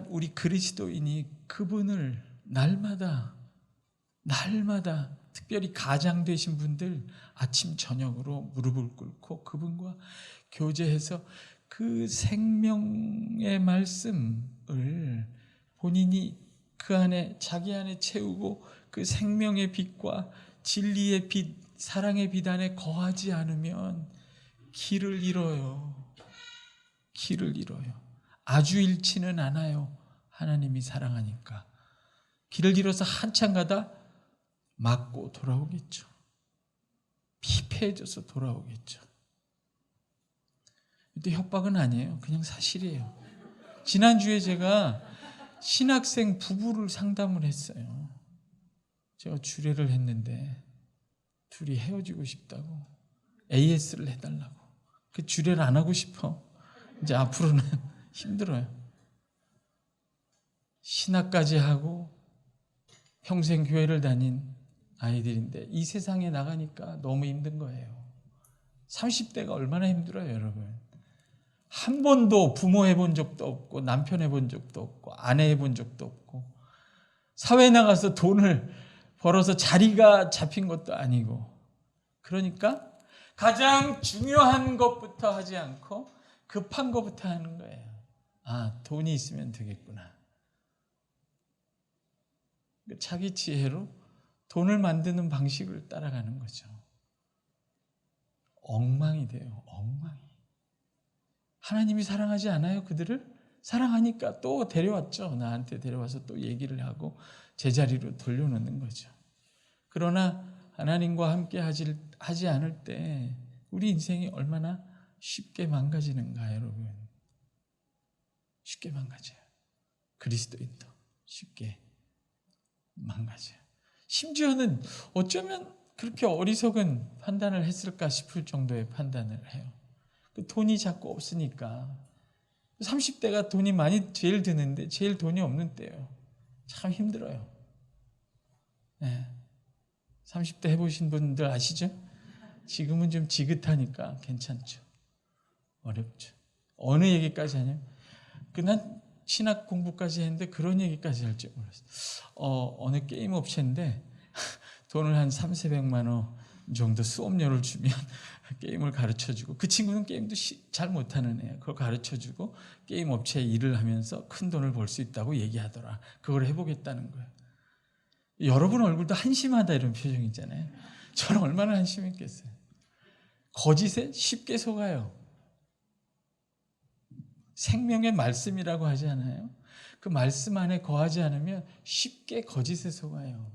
우리 그리스도인이 그분을 날마다 특별히 가장 되신 분들 아침 저녁으로 무릎을 꿇고 그분과 교제해서 그 생명의 말씀을 본인이 그 안에 자기 안에 채우고 그 생명의 빛과 진리의 빛, 사랑의 빛 안에 거하지 않으면 길을 잃어요. 길을 잃어요. 아주 잃지는 않아요. 하나님이 사랑하니까. 길을 잃어서 한참 가다 맞고 돌아오겠죠. 피폐해져서 돌아오겠죠. 근데 협박은 아니에요. 그냥 사실이에요. 지난주에 제가 신학생 부부를 상담을 했어요. 제가 주례를 했는데 둘이 헤어지고 싶다고 AS를 해달라고. 그 주례를 안 하고 싶어. 이제 앞으로는 힘들어요. 신학까지 하고 평생 교회를 다닌 아이들인데 이 세상에 나가니까 너무 힘든 거예요. 30대가 얼마나 힘들어요, 여러분. 한 번도 부모 해본 적도 없고 남편 해본 적도 없고 아내 해본 적도 없고 사회에 나가서 돈을 벌어서 자리가 잡힌 것도 아니고 그러니까 가장 중요한 것부터 하지 않고 급한 것부터 하는 거예요. 돈이 있으면 되겠구나. 자기 지혜로 돈을 만드는 방식을 따라가는 거죠. 엉망이 돼요. 엉망이. 하나님이 사랑하지 않아요? 그들을? 사랑하니까 또 데려왔죠. 나한테 데려와서 또 얘기를 하고 제자리로 돌려놓는 거죠. 그러나 하나님과 함께 하지 않을 때 우리 인생이 얼마나 쉽게 망가지는가, 여러분. 쉽게 망가져요. 그리스도인도 쉽게 망가져요. 심지어는 어쩌면 그렇게 어리석은 판단을 했을까 싶을 정도의 판단을 해요. 돈이 자꾸 없으니까 30대가 돈이 많이 제일 드는데 제일 돈이 없는 때예요. 참 힘들어요. 네. 30대 해보신 분들 아시죠? 지금은 좀 지긋하니까 괜찮죠. 어렵죠. 어느 얘기까지 하냐? 난 신학 공부까지 했는데 그런 얘기까지 할 줄 몰랐어요. 어느 게임 업체인데 돈을 한 300~400만 원 정도 수업료를 주면 게임을 가르쳐주고, 그 친구는 게임도 잘 못하는 애예요. 그걸 가르쳐주고 게임 업체에 일을 하면서 큰 돈을 벌 수 있다고 얘기하더라. 그걸 해보겠다는 거예요. 여러분 얼굴도 한심하다 이런 표정 있잖아요. 저는 얼마나 한심했겠어요. 거짓에 쉽게 속아요. 생명의 말씀이라고 하지 않아요? 그 말씀 안에 거하지 않으면 쉽게 거짓에 속아요.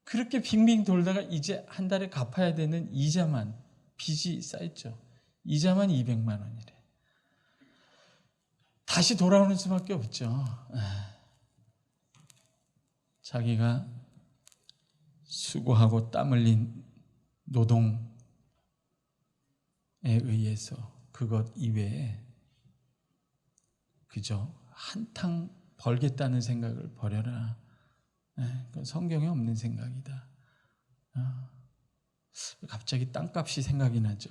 그렇게 빙빙 돌다가 이제 한 달에 갚아야 되는 이자만, 빚이 쌓였죠. 이자만 200만 원이래. 다시 돌아오는 수밖에 없죠. 자기가 수고하고 땀 흘린 노동에 의해서 그것 이외에 그저 한탕 벌겠다는 생각을 버려라. 그건 성경에 없는 생각이다. 갑자기 땅값이 생각이 나죠.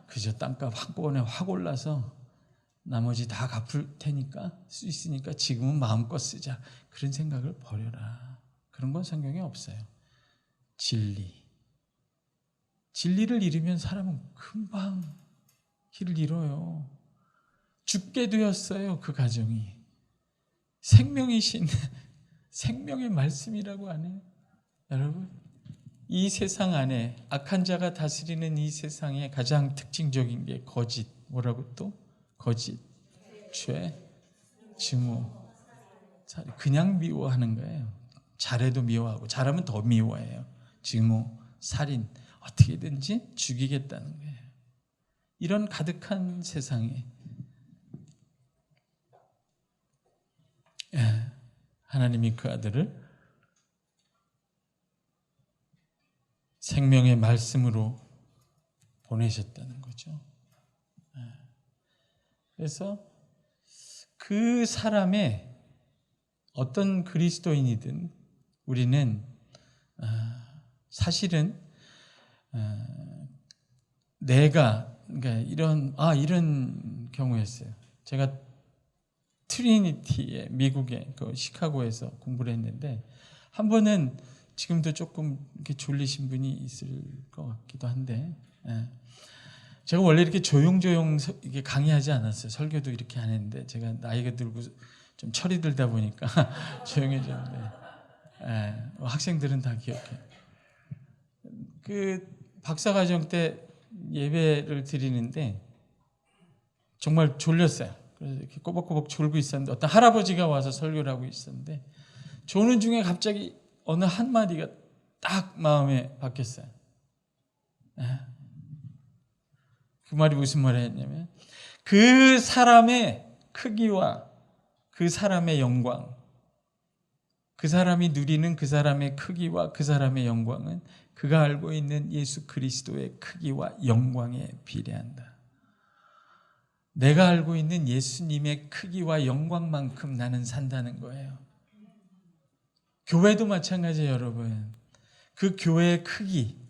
그저 땅값 한꺼번에 확 올라서 나머지 다 갚을 테니까, 수 있으니까 지금은 마음껏 쓰자. 그런 생각을 버려라. 그런 건 성경에 없어요. 진리를 잃으면 사람은 금방 길을 잃어요. 죽게 되었어요. 그 가정이. 생명이신 생명의 말씀이라고 하네요. 여러분, 이 세상 안에 악한 자가 다스리는 이 세상에 가장 특징적인 게 거짓. 뭐라고 또? 거짓, 죄, 증오, 그냥 미워하는 거예요. 잘해도 미워하고 잘하면 더 미워해요. 증오, 살인, 어떻게든지 죽이겠다는 거예요. 이런 가득한 세상에 하나님이 그 아들을 생명의 말씀으로 보내셨다는 거죠. 그래서 그 사람의 어떤 그리스도인이든 우리는 사실은 내가, 그러니까 이런 경우였어요. 제가 트리니티에, 미국의 그 시카고에서 공부를 했는데, 한 번은 지금도 조금 이렇게 졸리신 분이 있을 것 같기도 한데, 제가 원래 이렇게 조용조용 이렇게 강의하지 않았어요. 설교도 이렇게 안 했는데, 제가 나이가 들고 좀 철이 들다 보니까 조용해졌는데, 학생들은 다 기억해요. 그 박사과정 때 예배를 드리는데 정말 졸렸어요. 그래서 이렇게 꼬박꼬박 졸고 있었는데 어떤 할아버지가 와서 설교를 하고 있었는데, 조는 중에 갑자기 어느 한마디가 딱 마음에 박혔어요. 그 말이 무슨 말이었냐면, 그 사람의 크기와 그 사람의 영광, 그 사람이 누리는 그 사람의 크기와 그 사람의 영광은 그가 알고 있는 예수 그리스도의 크기와 영광에 비례한다. 내가 알고 있는 예수님의 크기와 영광만큼 나는 산다는 거예요. 교회도 마찬가지예요, 여러분. 그 교회의 크기,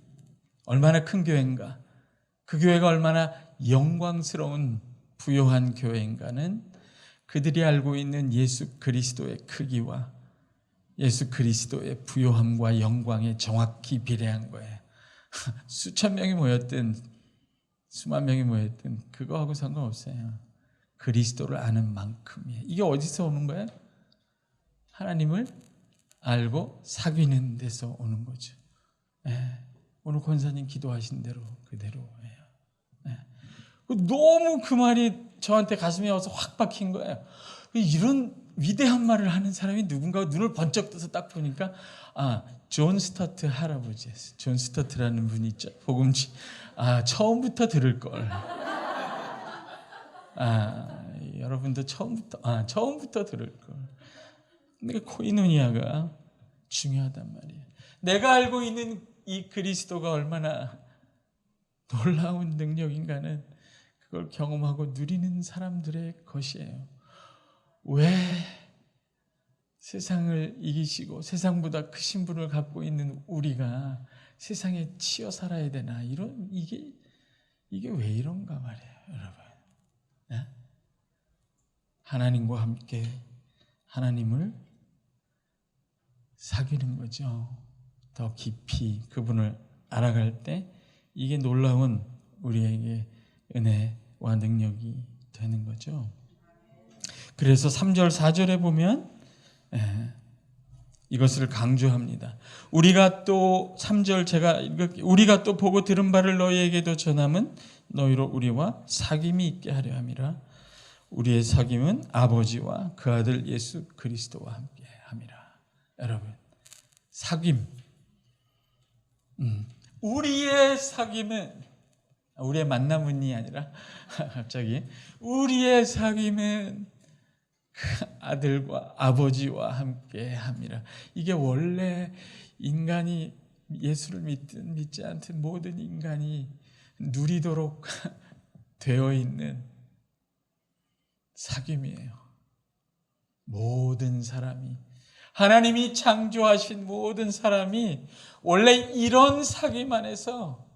얼마나 큰 교회인가, 그 교회가 얼마나 영광스러운 부요한 교회인가는 그들이 알고 있는 예수 그리스도의 크기와 예수 그리스도의 부요함과 영광에 정확히 비례한 거예요. 수천 명이 모였든 수만 명이 모였든 그거하고 상관없어요. 그리스도를 아는 만큼이에요. 이게 어디서 오는 거예요? 하나님을 알고 사귀는 데서 오는 거죠. 오늘 권사님 기도하신 대로 그대로예요. 너무 그 말이 저한테 가슴에 와서 확 박힌 거예요. 이런 위대한 말을 하는 사람이 누군가 눈을 번쩍 떠서 딱 보니까 존 스터트 할아버지였어요. 존 스터트라는 분이 있죠. 복음지. 처음부터 들을 걸. 여러분도 처음부터 들을 걸. 근데 코이노니아가 중요하단 말이에요. 내가 알고 있는 이 그리스도가 얼마나 놀라운 능력인가는 그걸 경험하고 누리는 사람들의 것이에요. 왜 세상을 이기시고 세상보다 크신 분을 갖고 있는 우리가 세상에 치여 살아야 되나? 이게 왜 이런가 말이에요, 여러분. 네? 하나님과 함께 하나님을 사귀는 거죠. 더 깊이 그분을 알아갈 때 이게 놀라운 우리에게 은혜와 능력이 되는 거죠. 그래서 3절 4절에 보면 이것을 강조합니다. 우리가 또 3절 제가 읽을게요. 우리가 또 보고 들은 바를 너희에게도 전함은 너희로 우리와 사귐이 있게 하려 함이라. 우리의 사귐은 아버지와 그 아들 예수 그리스도와 함께 함이라. 여러분, 사귐. 우리의 사귐은 우리의 만남은이 아니라 갑자기 우리의 사귐은 그 아들과 아버지와 함께 함이라. 이게 원래 인간이 예수를 믿든 믿지 않든 모든 인간이 누리도록 되어 있는 사귐이에요. 모든 사람이, 하나님이 창조하신 모든 사람이 원래 이런 사귐 안에서,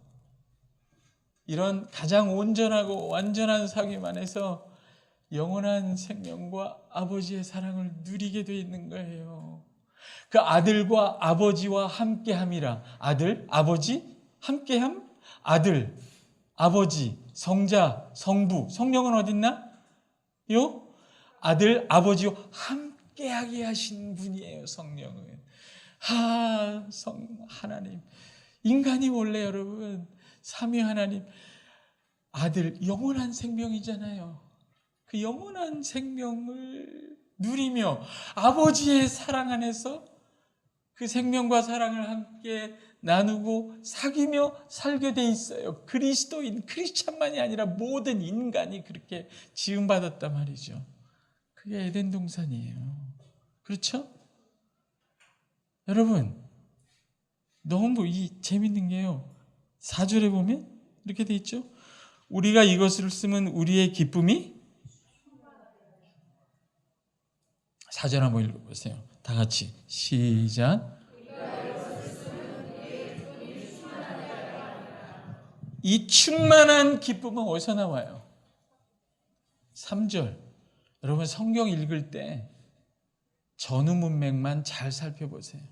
이런 가장 온전하고 완전한 사귐 안에서 영원한 생명과 아버지의 사랑을 누리게 되어 있는 거예요. 그 아들과 아버지와 함께함이라. 아들, 아버지, 함께함, 아들, 아버지, 성자, 성부, 성령은 어딨나? 요 아들, 아버지와 함께하게 하신 분이에요. 성령은. 하나님. 인간이 원래 여러분 삼위 하나님 아들, 영원한 생명이잖아요. 그 영원한 생명을 누리며 아버지의 사랑 안에서 그 생명과 사랑을 함께 나누고 사귀며 살게 돼 있어요. 그리스도인, 크리스찬만이 아니라 모든 인간이 그렇게 지음받았단 말이죠. 그게 에덴 동산이에요. 그렇죠? 여러분, 너무 재밌는 게요. 4절에 보면 이렇게 돼 있죠. 우리가 이것을 쓰면 우리의 기쁨이 4절 한번 읽어보세요. 다 같이 시작. 이 충만한 기쁨은 어디서 나와요? 3절. 여러분 성경 읽을 때 전후 문맥만 잘 살펴보세요.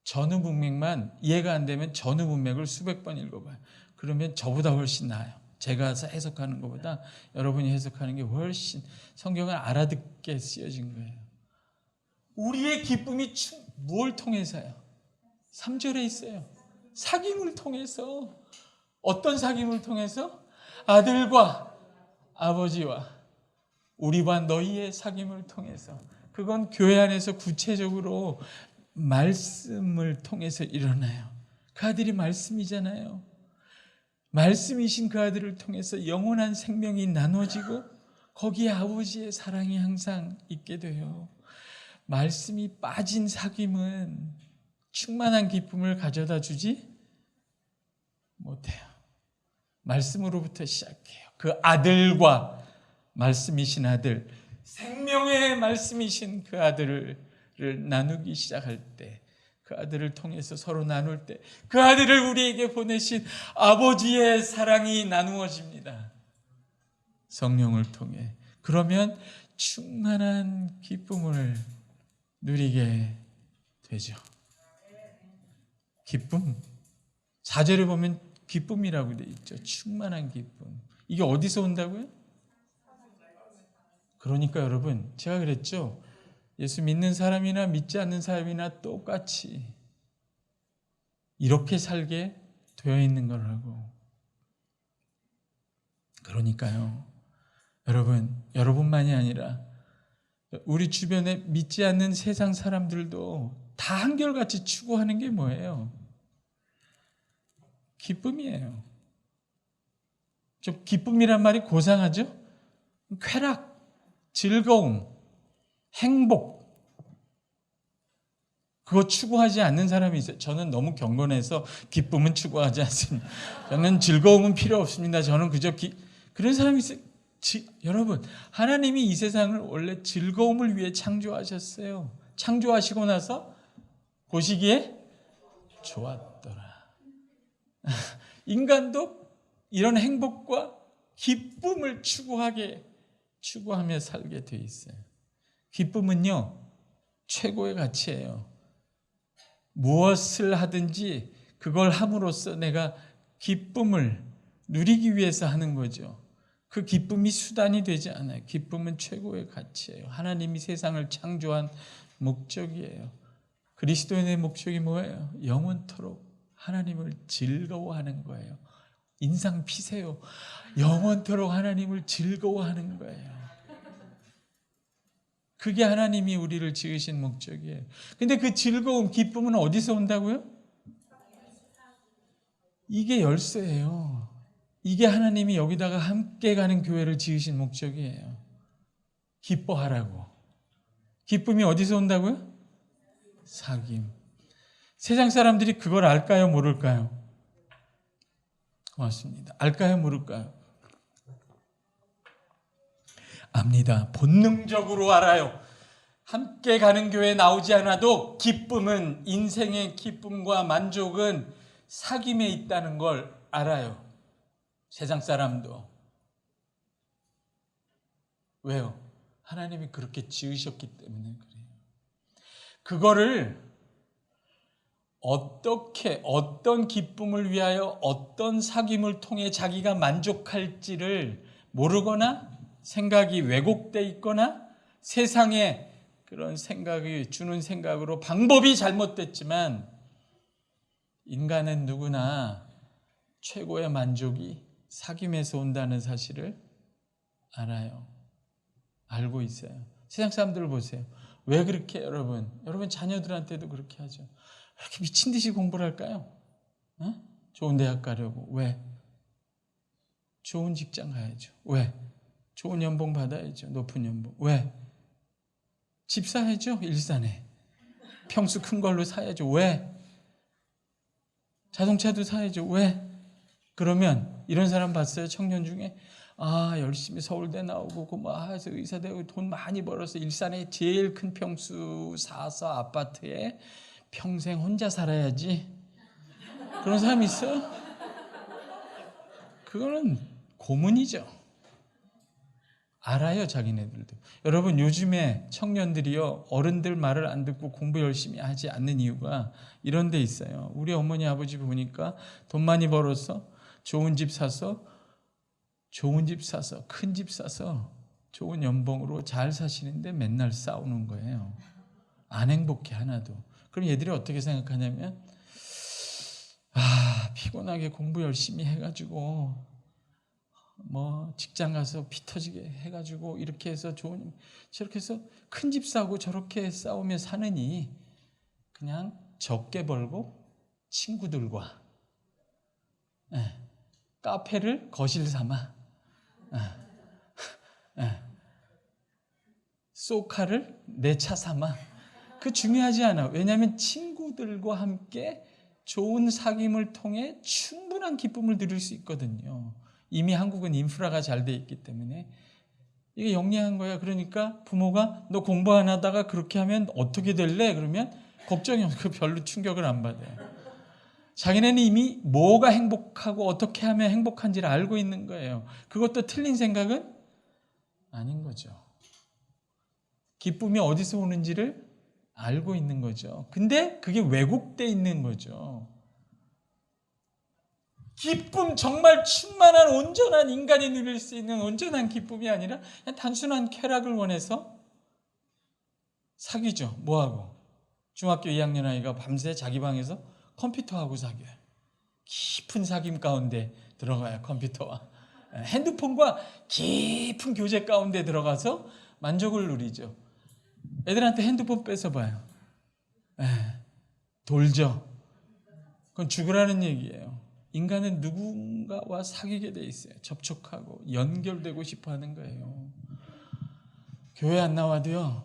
전후 문맥만 이해가 안 되면 전후 문맥을 수백 번 읽어봐요. 그러면 저보다 훨씬 나아요. 제가 해석하는 것보다 여러분이 해석하는 게 훨씬 성경을 알아듣게 쓰여진 거예요. 우리의 기쁨이 뭘 통해서요? 3절에 있어요. 사귐을 통해서. 어떤 사귐을 통해서? 아들과 아버지와 우리와 너희의 사귐을 통해서. 그건 교회 안에서 구체적으로 말씀을 통해서 일어나요. 그 아들이 말씀이잖아요. 말씀이신 그 아들을 통해서 영원한 생명이 나눠지고 거기에 아버지의 사랑이 항상 있게 돼요. 말씀이 빠진 사귐은 충만한 기쁨을 가져다 주지 못해요. 말씀으로부터 시작해요. 그 아들과, 말씀이신 아들, 생명의 말씀이신 그 아들을 나누기 시작할 때, 그 아들을 통해서 서로 나눌 때 그 아들을 우리에게 보내신 아버지의 사랑이 나누어집니다. 성령을 통해. 그러면 충만한 기쁨을 누리게 되죠. 기쁨. 4절에 보면 기쁨이라고 되어 있죠. 충만한 기쁨. 이게 어디서 온다고요? 그러니까 여러분, 제가 그랬죠. 예수 믿는 사람이나 믿지 않는 사람이나 똑같이 이렇게 살게 되어 있는 거라고. 그러니까요. 여러분만이 아니라 우리 주변에 믿지 않는 세상 사람들도 다 한결같이 추구하는 게 뭐예요? 기쁨이에요. 좀 기쁨이란 말이 고상하죠? 쾌락, 즐거움, 행복. 그거 추구하지 않는 사람이 있어요. 저는 너무 경건해서 기쁨은 추구하지 않습니다. 저는 즐거움은 필요 없습니다. 저는 그저 그런 사람이 있어요. 여러분, 하나님이 이 세상을 원래 즐거움을 위해 창조하셨어요. 창조하시고 나서 보시기에 좋았더라. 인간도 이런 행복과 기쁨을 추구하며 살게 돼 있어요. 기쁨은요, 최고의 가치예요. 무엇을 하든지 그걸 함으로써 내가 기쁨을 누리기 위해서 하는 거죠. 그 기쁨이 수단이 되지 않아요. 기쁨은 최고의 가치예요. 하나님이 세상을 창조한 목적이에요. 그리스도인의 목적이 뭐예요? 영원토록 하나님을 즐거워하는 거예요. 인상 피세요. 영원토록 하나님을 즐거워하는 거예요. 그게 하나님이 우리를 지으신 목적이에요. 근데 그 즐거움, 기쁨은 어디서 온다고요? 이게 열쇠예요. 이게 하나님이 여기다가 함께 가는 교회를 지으신 목적이에요. 기뻐하라고. 기쁨이 어디서 온다고요? 사귐. 세상 사람들이 그걸 알까요? 모를까요? 고맙습니다. 알까요? 모를까요? 압니다. 본능적으로 알아요. 함께 가는 교회에 나오지 않아도 기쁨은, 인생의 기쁨과 만족은 사귐에 있다는 걸 알아요. 세상 사람도. 왜요? 하나님이 그렇게 지으셨기 때문에 그래요. 그거를 어떻게, 어떤 기쁨을 위하여, 어떤 사귐을 통해 자기가 만족할지를 모르거나 생각이 왜곡되어 있거나 세상에 그런 생각이 주는 생각으로 방법이 잘못됐지만, 인간은 누구나 최고의 만족이 사귐에서 온다는 사실을 알아요. 알고 있어요. 세상 사람들을 보세요. 왜 그렇게 여러분 자녀들한테도 그렇게 하죠. 왜 이렇게 미친 듯이 공부를 할까요? 좋은 대학 가려고. 왜? 좋은 직장 가야죠. 왜? 좋은 연봉 받아야죠. 높은 연봉. 왜? 집 사야죠. 일산에. 평수 큰 걸로 사야죠. 왜? 자동차도 사야죠. 왜? 그러면 이런 사람 봤어요? 청년 중에 열심히 서울대 나오고 해서 의사 되고 돈 많이 벌어서 일산에 제일 큰 평수 사서 아파트에 평생 혼자 살아야지. 그런 사람이 있어요? 그거는 고문이죠. 알아요, 자기네들도. 여러분, 요즘에 청년들이요, 어른들 말을 안 듣고 공부 열심히 하지 않는 이유가 이런 데 있어요. 우리 어머니 아버지 보니까 돈 많이 벌어서 좋은 집 사서 큰 집 사서 좋은 연봉으로 잘 사시는데 맨날 싸우는 거예요. 안 행복해, 하나도. 그럼 얘들이 어떻게 생각하냐면, 피곤하게 공부 열심히 해가지고 직장 가서 피 터지게 해가지고 이렇게 해서 저렇게 해서 큰 집 사고 저렇게 싸우며 사느니 그냥 적게 벌고 친구들과 카페를 거실 삼아 소카를 내 차 삼아. 그 중요하지 않아. 왜냐하면 친구들과 함께 좋은 사귐을 통해 충분한 기쁨을 누릴 수 있거든요. 이미 한국은 인프라가 잘 돼 있기 때문에 이게 영리한 거야. 그러니까 부모가 너 공부 안 하다가 그렇게 하면 어떻게 될래? 그러면 걱정이 없고 별로 충격을 안 받아요. 자기네는 이미 뭐가 행복하고 어떻게 하면 행복한지를 알고 있는 거예요. 그것도 틀린 생각은 아닌 거죠. 기쁨이 어디서 오는지를 알고 있는 거죠. 근데 그게 왜곡되어 있는 거죠. 기쁨, 정말 충만한 온전한 인간이 누릴 수 있는 온전한 기쁨이 아니라 그냥 단순한 쾌락을 원해서 사귀죠. 뭐하고? 중학교 2학년 아이가 밤새 자기 방에서 컴퓨터하고 사귀어요. 깊은 사귐 가운데 들어가요. 컴퓨터와 핸드폰과 깊은 교제 가운데 들어가서 만족을 누리죠. 애들한테 핸드폰 뺏어봐요. 돌죠. 그건 죽으라는 얘기예요. 인간은 누군가와 사귀게 돼 있어요. 접촉하고 연결되고 싶어 하는 거예요. 교회 안 나와도요,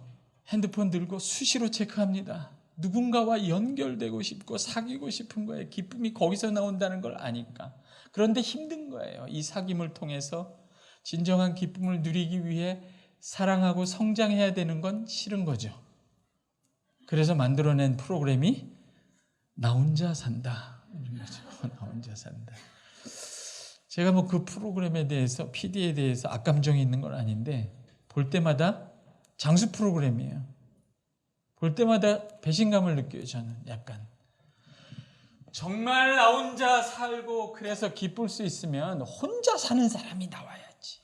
핸드폰 들고 수시로 체크합니다. 누군가와 연결되고 싶고 사귀고 싶은 거예요. 기쁨이 거기서 나온다는 걸 아니까. 그런데 힘든 거예요. 이 사귐을 통해서 진정한 기쁨을 누리기 위해 사랑하고 성장해야 되는 건 싫은 거죠. 그래서 만들어낸 프로그램이 나 혼자 산다. 나 혼자 산다. 제가 뭐 그 프로그램에 대해서, PD에 대해서 악감정이 있는 건 아닌데 볼 때마다 장수 프로그램이에요. 볼 때마다 배신감을 느껴요. 저는 약간. 정말 나 혼자 살고 그래서 기쁠 수 있으면 혼자 사는 사람이 나와야지.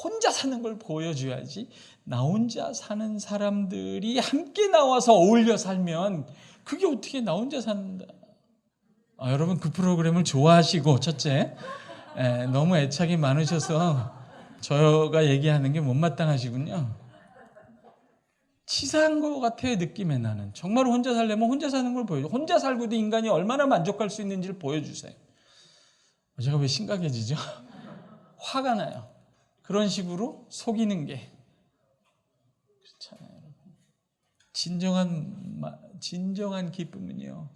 혼자 사는 걸 보여줘야지. 나 혼자 사는 사람들이 함께 나와서 어울려 살면 그게 어떻게 나 혼자 산다. 여러분 그 프로그램을 좋아하시고, 첫째, 너무 애착이 많으셔서 저가 얘기하는 게 못마땅하시군요. 치사한 것 같아요. 느낌에 나는. 정말 혼자 살려면 혼자 사는 걸 보여줘. 혼자 살고도 인간이 얼마나 만족할 수 있는지를 보여주세요. 제가 왜 심각해지죠? 화가 나요. 그런 식으로 속이는 게 그렇잖아요. 진정한 기쁨은요.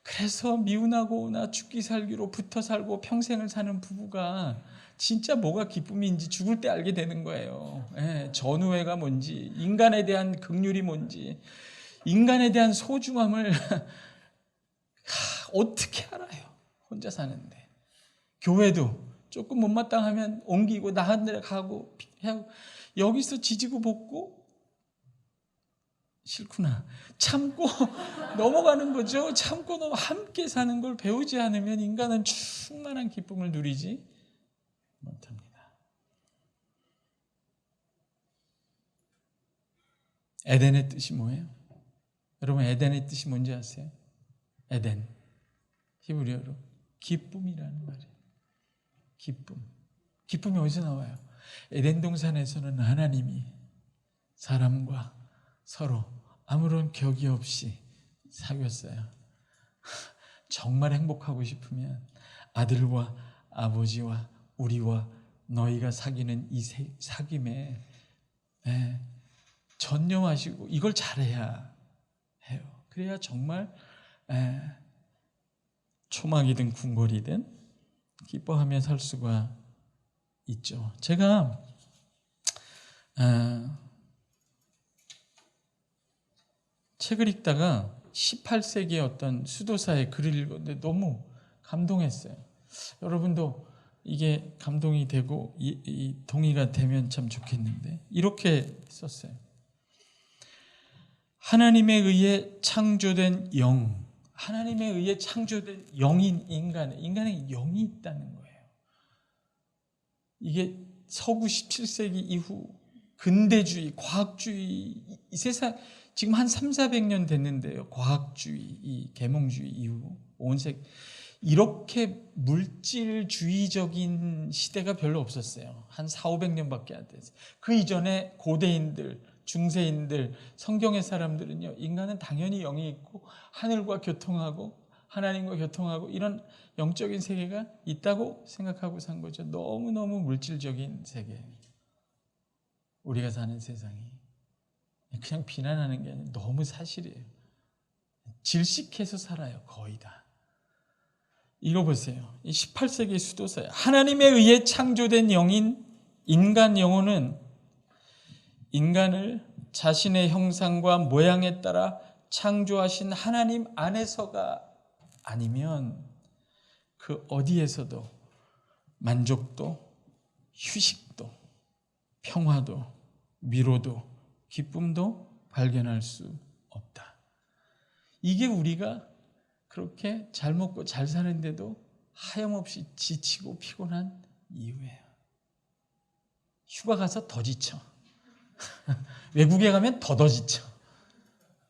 그래서 미운하고 오나 죽기 살기로 붙어 살고 평생을 사는 부부가 진짜 뭐가 기쁨인지 죽을 때 알게 되는 거예요. 전우애가 뭔지, 인간에 대한 긍휼이 뭔지, 인간에 대한 소중함을 어떻게 알아요? 혼자 사는데. 교회도 조금 못마땅하면 옮기고 나한 데 가고 여기서 지지고 볶고 싫구나. 참고 넘어가는 거죠. 참고 함께 사는 걸 배우지 않으면 인간은 충만한 기쁨을 누리지 못합니다. 에덴의 뜻이 뭐예요? 여러분 에덴의 뜻이 뭔지 아세요? 에덴, 히브리어로 기쁨이라는 말이에요. 기쁨이 어디서 나와요? 에덴 동산에서는 하나님이 사람과 서로 아무런 격이 없이 사귀었어요. 정말 행복하고 싶으면 아들과 아버지와 우리와 너희가 사귀는 이 사귐에 전념하시고 이걸 잘해야 해요. 그래야 정말 초막이든 궁궐이든 기뻐하며 살 수가 있죠. 제가 책을 읽다가 18세기의 어떤 수도사의 글을 읽었는데 너무 감동했어요. 여러분도 이게 감동이 되고 이 동의가 되면 참 좋겠는데 이렇게 썼어요. 하나님에 의해 창조된 영, 하나님에 의해 창조된 영인 인간에 영이 있다는 거예요. 이게 서구 17세기 이후 근대주의, 과학주의, 이 세상 지금 한 300~400년 됐는데요. 과학주의, 이 계몽주의 이후 온 세계 이렇게 물질주의적인 시대가 별로 없었어요. 한 400~500년밖에 안 됐어요. 그 이전에 고대인들, 중세인들, 성경의 사람들은요. 인간은 당연히 영이 있고 하늘과 교통하고 하나님과 교통하고 이런 영적인 세계가 있다고 생각하고 산 거죠. 너무너무 물질적인 세계. 우리가 사는 세상이 그냥 비난하는 게 아니라 너무 사실이에요. 질식해서 살아요. 거의 다. 읽어보세요. 18세기 수도사예요. 하나님에 의해 창조된 영인 인간 영혼은 인간을 자신의 형상과 모양에 따라 창조하신 하나님 안에서가 아니면 그 어디에서도 만족도, 휴식도, 평화도, 위로도, 기쁨도 발견할 수 없다. 이게 우리가 그렇게 잘 먹고 잘 사는데도 하염없이 지치고 피곤한 이유예요. 휴가 가서 더 지쳐. 외국에 가면 더 지쳐.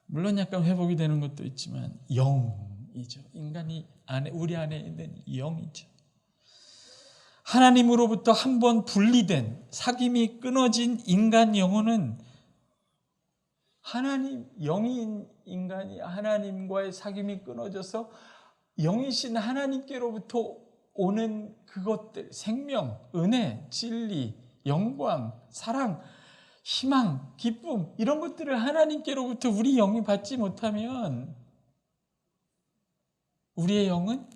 물론 약간 회복이 되는 것도 있지만 영이죠. 인간이 우리 안에 있는 영이죠. 하나님으로부터 한 번 분리된 사귐이 끊어진 인간 영혼은 하나님 영인 인간이 하나님과의 사귐이 끊어져서 영이신 하나님께로부터 오는 그것들, 생명, 은혜, 진리, 영광, 사랑, 희망, 기쁨 이런 것들을 하나님께로부터 우리 영이 받지 못하면 우리의 영은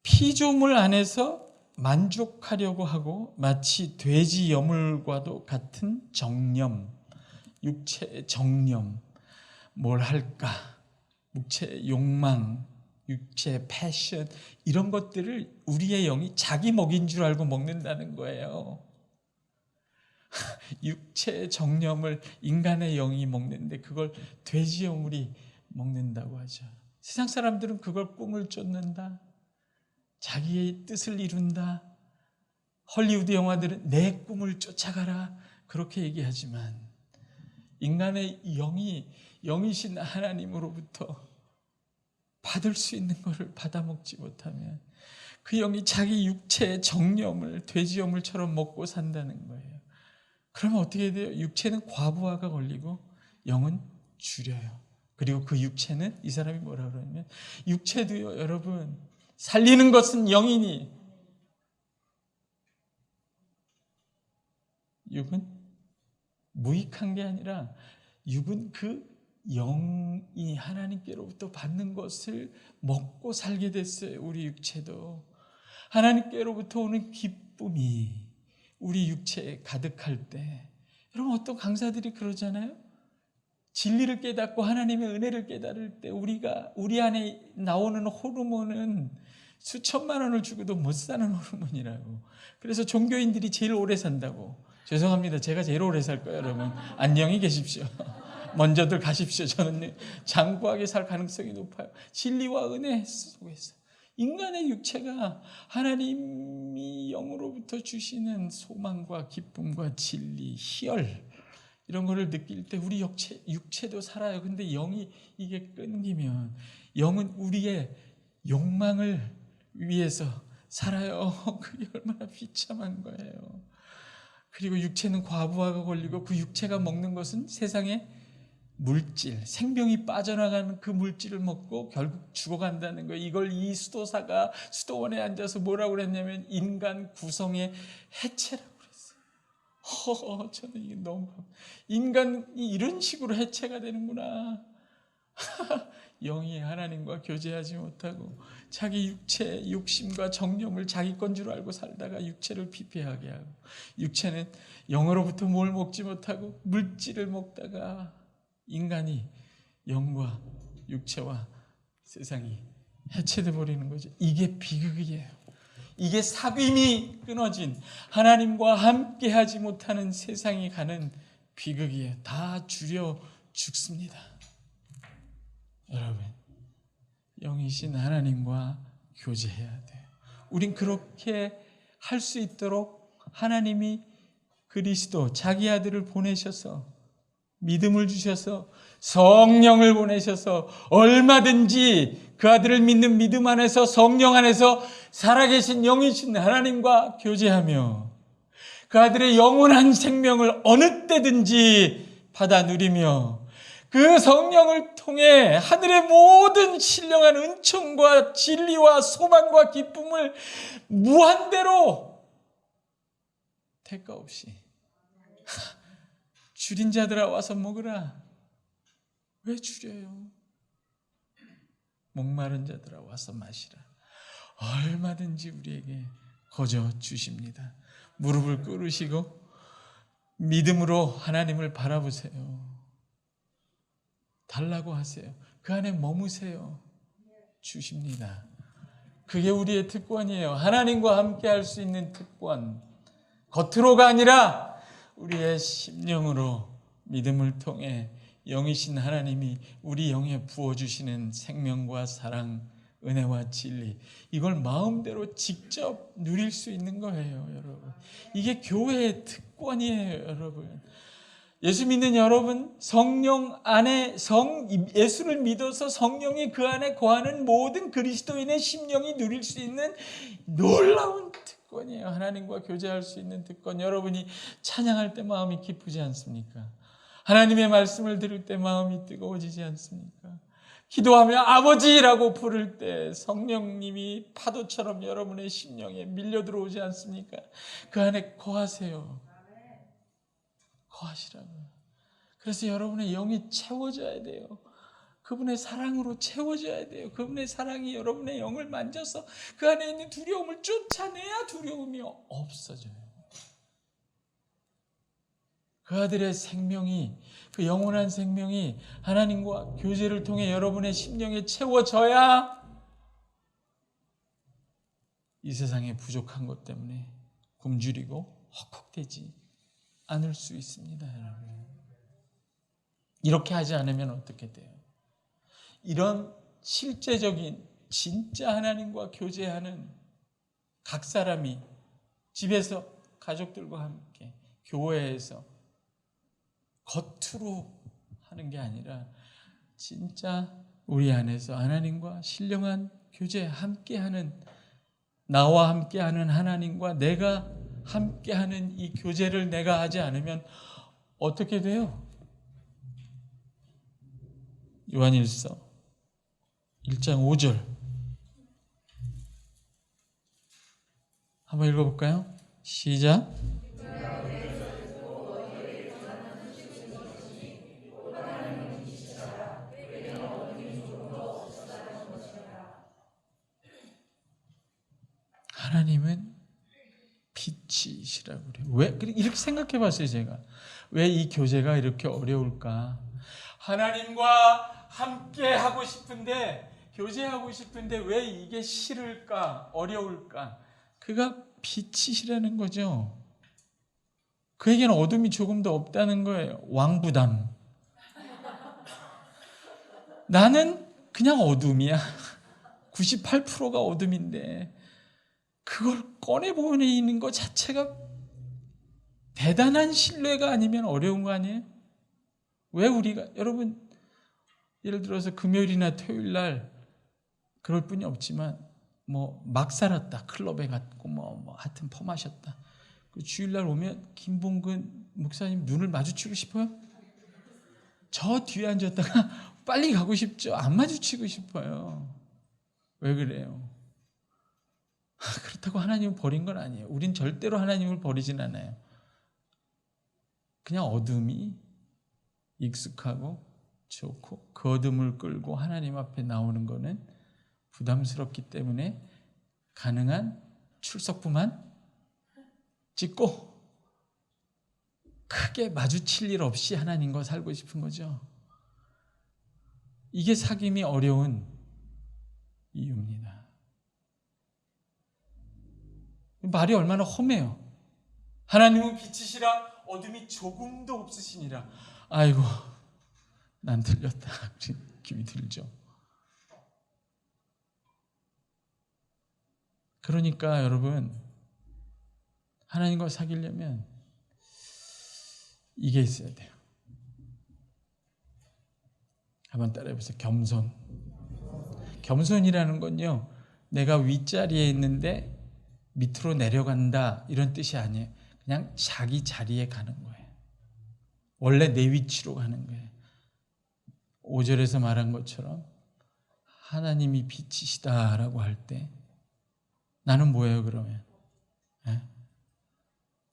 피조물 안에서 만족하려고 하고 마치 돼지 여물과도 같은 정념, 육체의 정념, 뭘 할까, 육체의 욕망, 육체의 패션, 이런 것들을 우리의 영이 자기 먹인 줄 알고 먹는다는 거예요. 육체의 정념을 인간의 영이 먹는데 그걸 돼지 영물이 먹는다고 하죠. 세상 사람들은 그걸 꿈을 쫓는다, 자기의 뜻을 이룬다. 헐리우드 영화들은 내 꿈을 쫓아가라 그렇게 얘기하지만 인간의 영이신 하나님으로부터 받을 수 있는 것을 받아먹지 못하면 그 영이 자기 육체의 정념을 돼지 영물처럼 먹고 산다는 거예요. 그러면 어떻게 돼요? 육체는 과부하가 걸리고 영은 줄여요. 그리고 그 육체는, 이 사람이 뭐라 그러냐면, 육체도요 여러분, 살리는 것은 영이니 육은 무익한 게 아니라 육은 그 영이 하나님께로부터 받는 것을 먹고 살게 됐어요. 우리 육체도 하나님께로부터 오는 기쁨이 우리 육체에 가득할 때, 여러분 어떤 강사들이 그러잖아요. 진리를 깨닫고 하나님의 은혜를 깨달을 때 우리 안에 나오는 호르몬은 수천만 원을 주고도 못 사는 호르몬이라고. 그래서 종교인들이 제일 오래 산다고. 죄송합니다. 제가 제일 오래 살 거예요, 여러분. 안녕히 계십시오. 먼저들 가십시오. 저는 장구하게 살 가능성이 높아요. 진리와 은혜 속에서 인간의 육체가 하나님이 영으로부터 주시는 소망과 기쁨과 진리, 희열, 이런 거를 느낄 때 우리 육체도 살아요. 근데 영이 이게 끊기면 영은 우리의 욕망을 위해서 살아요. 그게 얼마나 비참한 거예요. 그리고 육체는 과부하가 걸리고 그 육체가 먹는 것은 세상의 물질, 생명이 빠져나가는 그 물질을 먹고 결국 죽어간다는 거예요. 이걸 이 수도사가 수도원에 앉아서 뭐라고 그랬냐면 인간 구성의 해체라고 그랬어요. 저는 이게 너무, 인간이 이런 식으로 해체가 되는구나. 영이 하나님과 교제하지 못하고 자기 육체, 욕심과 정념을 자기 건 줄 알고 살다가 육체를 피폐하게 하고, 육체는 영으로부터 뭘 먹지 못하고 물질을 먹다가 인간이 영과 육체와 세상이 해체돼 버리는 거죠. 이게 비극이에요. 이게 삭임이 끊어진, 하나님과 함께하지 못하는 세상이 가는 비극이에요. 다 줄여 죽습니다. 여러분, 영이신 하나님과 교제해야 돼요. 우린 그렇게 할 수 있도록 하나님이 그리스도, 자기 아들을 보내셔서, 믿음을 주셔서, 성령을 보내셔서 얼마든지 그 아들을 믿는 믿음 안에서, 성령 안에서 살아계신 영이신 하나님과 교제하며 그 아들의 영원한 생명을 어느 때든지 받아 누리며 그 성령을 통해 하늘의 모든 신령한 은총과 진리와 소망과 기쁨을 무한대로 대가 없이, 줄인 자들아 와서 먹으라. 왜 줄여요? 목마른 자들아 와서 마시라. 얼마든지 우리에게 거저 주십니다. 무릎을 꿇으시고 믿음으로 하나님을 바라보세요. 달라고 하세요. 그 안에 머무세요. 주십니다. 그게 우리의 특권이에요. 하나님과 함께 할 수 있는 특권. 겉으로가 아니라 우리의 심령으로 믿음을 통해 영이신 하나님이 우리 영에 부어주시는 생명과 사랑, 은혜와 진리, 이걸 마음대로 직접 누릴 수 있는 거예요, 여러분. 이게 교회의 특권이에요, 여러분. 예수 믿는 여러분, 성령 안에 예수를 믿어서 성령이 그 안에 거하는 모든 그리스도인의 심령이 누릴 수 있는 놀라운 특권이에요. 하나님과 교제할 수 있는 특권. 여러분이 찬양할 때 마음이 기쁘지 않습니까? 하나님의 말씀을 들을 때 마음이 뜨거워지지 않습니까? 기도하며 아버지라고 부를 때 성령님이 파도처럼 여러분의 심령에 밀려 들어오지 않습니까? 그 안에 거하세요. 거하시라고요. 그래서 여러분의 영이 채워져야 돼요. 그분의 사랑으로 채워져야 돼요. 그분의 사랑이 여러분의 영을 만져서 그 안에 있는 두려움을 쫓아내야 두려움이 없어져요. 그 아들의 생명이, 그 영원한 생명이 하나님과 교제를 통해 여러분의 심령에 채워져야 이 세상에 부족한 것 때문에 굶주리고 헉헉대지 않을 수 있습니다, 여러분. 이렇게 하지 않으면 어떻게 돼요? 이런 실제적인 진짜 하나님과 교제하는 각 사람이 집에서 가족들과 함께 교회에서 겉으로 하는 게 아니라 진짜 우리 안에서 하나님과 신령한 교제, 함께하는, 나와 함께하는 하나님과 내가 함께하는 이 교제를 내가 하지 않으면 어떻게 돼요? 요한일서 1장 5절 한번 읽어볼까요? 시작. 하나님은 빛이시라고 그래요. 왜? 이렇게 생각해 봤어요, 제가. 왜 이 교제가 이렇게 어려울까? 하나님과 함께 하고 싶은데, 교제하고 싶은데 왜 이게 싫을까? 어려울까? 그가 빛이시라는 거죠. 그에게는 어둠이 조금도 없다는 거예요. 왕부담. 나는 그냥 어둠이야. 98%가 어둠인데 그걸 꺼내보이는 것 자체가 대단한 신뢰가 아니면 어려운 거 아니에요? 왜 우리가, 여러분, 예를 들어서 금요일이나 토요일 날 그럴 뿐이 없지만 막 살았다, 클럽에 갔고 하여튼 퍼마셨다. 그 주일날 오면 김봉근 목사님 눈을 마주치고 싶어요? 저 뒤에 앉았다가 빨리 가고 싶죠. 안 마주치고 싶어요. 왜 그래요? 그렇다고 하나님을 버린 건 아니에요. 우린 절대로 하나님을 버리진 않아요. 그냥 어둠이 익숙하고 좋고 그 어둠을 끌고 하나님 앞에 나오는 거는 부담스럽기 때문에 가능한 출석부만 찍고 크게 마주칠 일 없이 하나님과 살고 싶은 거죠. 이게 사귐이 어려운 이유입니다. 말이 얼마나 험해요. 하나님은 빛이시라 어둠이 조금도 없으시니라. 아이고, 난 틀렸다. 느낌이 들죠. 그러니까 여러분, 하나님과 사귀려면 이게 있어야 돼요. 한번 따라해보세요. 겸손. 겸손이라는 건요, 내가 윗자리에 있는데 밑으로 내려간다 이런 뜻이 아니에요. 그냥 자기 자리에 가는 거예요. 원래 내 위치로 가는 거예요. 5절에서 말한 것처럼 하나님이 빛이시다라고 할 때 나는 뭐예요 그러면? 네?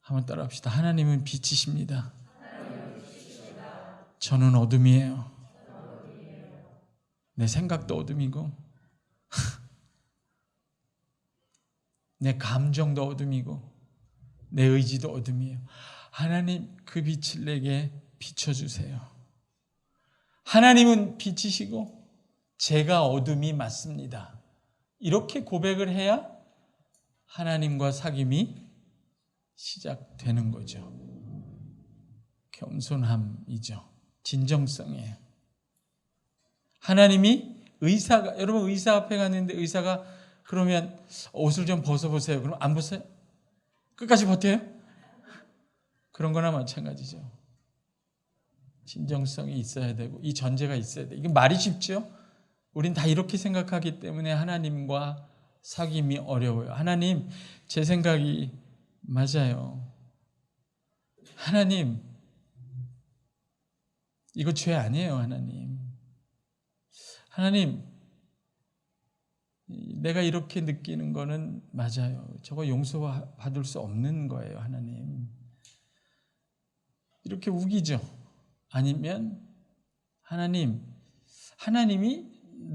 한번 따라합시다. 하나님은 빛이십니다. 저는 어둠이에요. 내 생각도 어둠이고 내 감정도 어둠이고 내 의지도 어둠이에요. 하나님 그 빛을 내게 비춰주세요. 하나님은 빛이시고 제가 어둠이 맞습니다. 이렇게 고백을 해야 하나님과 사귐이 시작되는 거죠. 겸손함이죠. 진정성이에요. 하나님이 의사가, 여러분 의사 앞에 갔는데 의사가 그러면 옷을 좀 벗어보세요. 그럼 안 벗어요? 끝까지 버텨요? 그런 거나 마찬가지죠. 진정성이 있어야 되고 이 전제가 있어야 돼요. 이게 말이 쉽죠? 우린 다 이렇게 생각하기 때문에 하나님과 사귐이 어려워요. 하나님, 제 생각이 맞아요. 하나님, 이거 죄 아니에요, 하나님. 하나님, 내가 이렇게 느끼는 거는 맞아요. 저거 용서받을 수 없는 거예요, 하나님. 이렇게 우기죠. 아니면 하나님이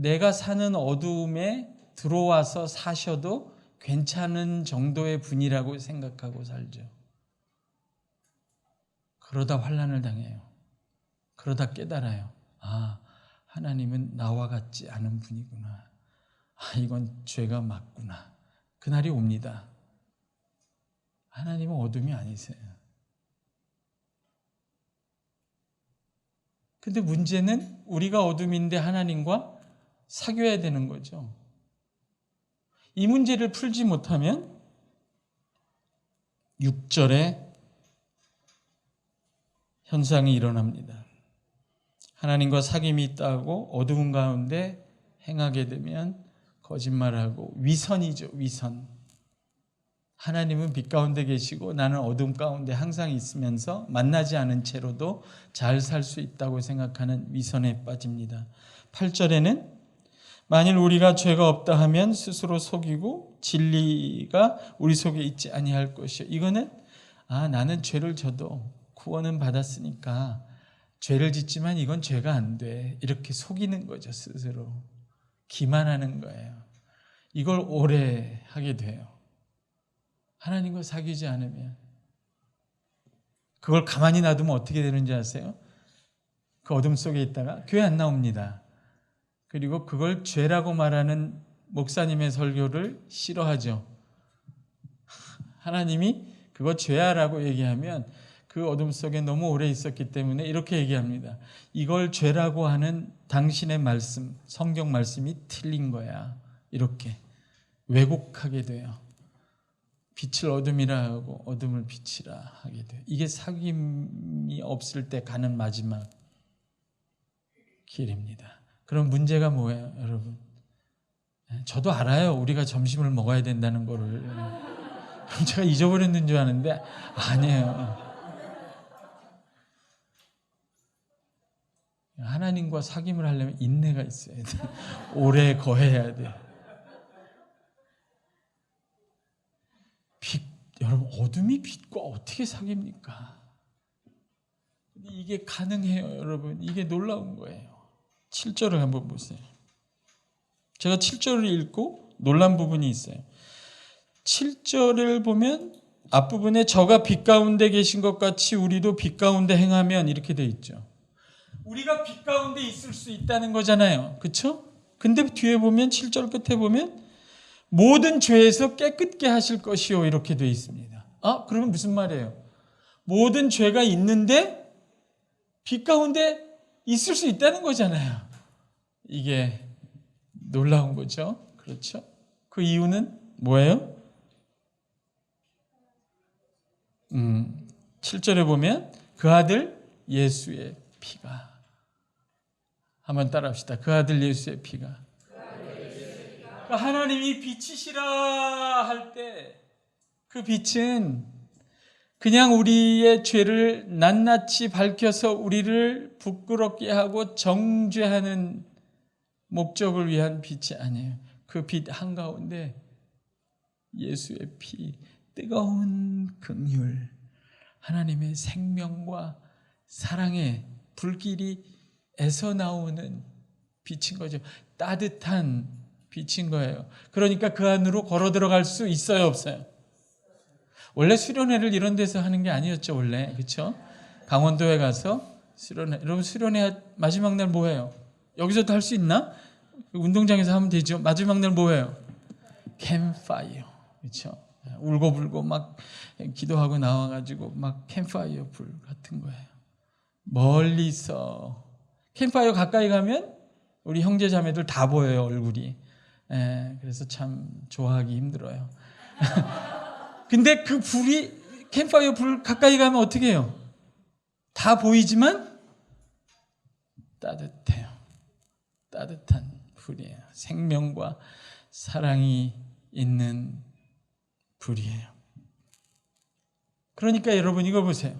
내가 사는 어두움에 들어와서 사셔도 괜찮은 정도의 분이라고 생각하고 살죠. 그러다 환난을 당해요. 그러다 깨달아요. 아, 하나님은 나와 같지 않은 분이구나. 아, 이건 죄가 맞구나. 그날이 옵니다. 하나님은 어둠이 아니세요. 근데 문제는 우리가 어둠인데 하나님과 사귀어야 되는 거죠. 이 문제를 풀지 못하면 6절에 현상이 일어납니다. 하나님과 사귐이 있다고 어두운 가운데 행하게 되면 거짓말하고 위선이죠. 위선. 하나님은 빛 가운데 계시고 나는 어둠 가운데 항상 있으면서 만나지 않은 채로도 잘 살 수 있다고 생각하는 위선에 빠집니다. 8절에는 만일 우리가 죄가 없다 하면 스스로 속이고 진리가 우리 속에 있지 아니할 것이요. 이거는 나는 죄를 져도 구원은 받았으니까 죄를 짓지만 이건 죄가 안 돼. 이렇게 속이는 거죠. 스스로. 기만하는 거예요. 이걸 오래 하게 돼요. 하나님과 사귀지 않으면. 그걸 가만히 놔두면 어떻게 되는지 아세요? 그 어둠 속에 있다가 교회 안 나옵니다. 그리고 그걸 죄라고 말하는 목사님의 설교를 싫어하죠. 하나님이 그거 죄야라고 얘기하면 그 어둠 속에 너무 오래 있었기 때문에 이렇게 얘기합니다. 이걸 죄라고 하는 당신의 말씀, 성경 말씀이 틀린 거야. 이렇게 왜곡하게 돼요. 빛을 어둠이라 하고 어둠을 빛이라 하게 돼요. 이게 사귐이 없을 때 가는 마지막 길입니다. 그럼 문제가 뭐예요, 여러분? 저도 알아요. 우리가 점심을 먹어야 된다는 거를. 제가 잊어버렸는 줄 아는데 아니에요. 하나님과 사귐을 하려면 인내가 있어야 돼. 오래 거해야 돼. 여러분, 어둠이 빛과 어떻게 사귑니까? 이게 가능해요, 여러분. 이게 놀라운 거예요. 7절을 한번 보세요. 제가 7절을 읽고 놀란 부분이 있어요. 7절을 보면 앞부분에 저가 빛 가운데 계신 것 같이 우리도 빛 가운데 행하면 이렇게 돼 있죠. 우리가 빛 가운데 있을 수 있다는 거잖아요. 그렇죠? 근데 뒤에 보면 7절 끝에 보면 모든 죄에서 깨끗게 하실 것이요 이렇게 되어 있습니다. 그러면 무슨 말이에요? 모든 죄가 있는데 빛 가운데 있을 수 있다는 거잖아요. 이게 놀라운 거죠. 그렇죠? 그 이유는 뭐예요? 7절에 보면 그 아들 예수의 피가, 한번 따라합시다. 그 아들 예수의 피가. 하나님이 빛이시라 할 때 그 빛은 그냥 우리의 죄를 낱낱이 밝혀서 우리를 부끄럽게 하고 정죄하는 목적을 위한 빛이 아니에요. 그 빛 한가운데 예수의 피, 뜨거운 긍휼, 하나님의 생명과 사랑의 불길이 에서 나오는 빛인 거죠. 따뜻한 빛인 거예요. 그러니까 그 안으로 걸어 들어갈 수 있어요, 없어요? 원래 수련회를 이런 데서 하는 게 아니었죠, 원래. 그렇죠? 강원도에 가서 수련회. 여러분, 수련회 마지막 날 뭐예요? 여기서도 할 수 있나? 운동장에서 하면 되죠. 마지막 날 뭐예요? 캠파이어. 그렇죠? 울고불고 막 기도하고 나와가지고 막 캠파이어 불 같은 거예요. 멀리서 캠파이어 가까이 가면 우리 형제 자매들 다 보여요, 얼굴이. 그래서 참 좋아하기 힘들어요. 근데 그 불이, 캠파이어 불 가까이 가면 어떻게 해요? 다 보이지만 따뜻해요. 따뜻한 불이에요. 생명과 사랑이 있는 불이에요. 그러니까 여러분 이거 보세요.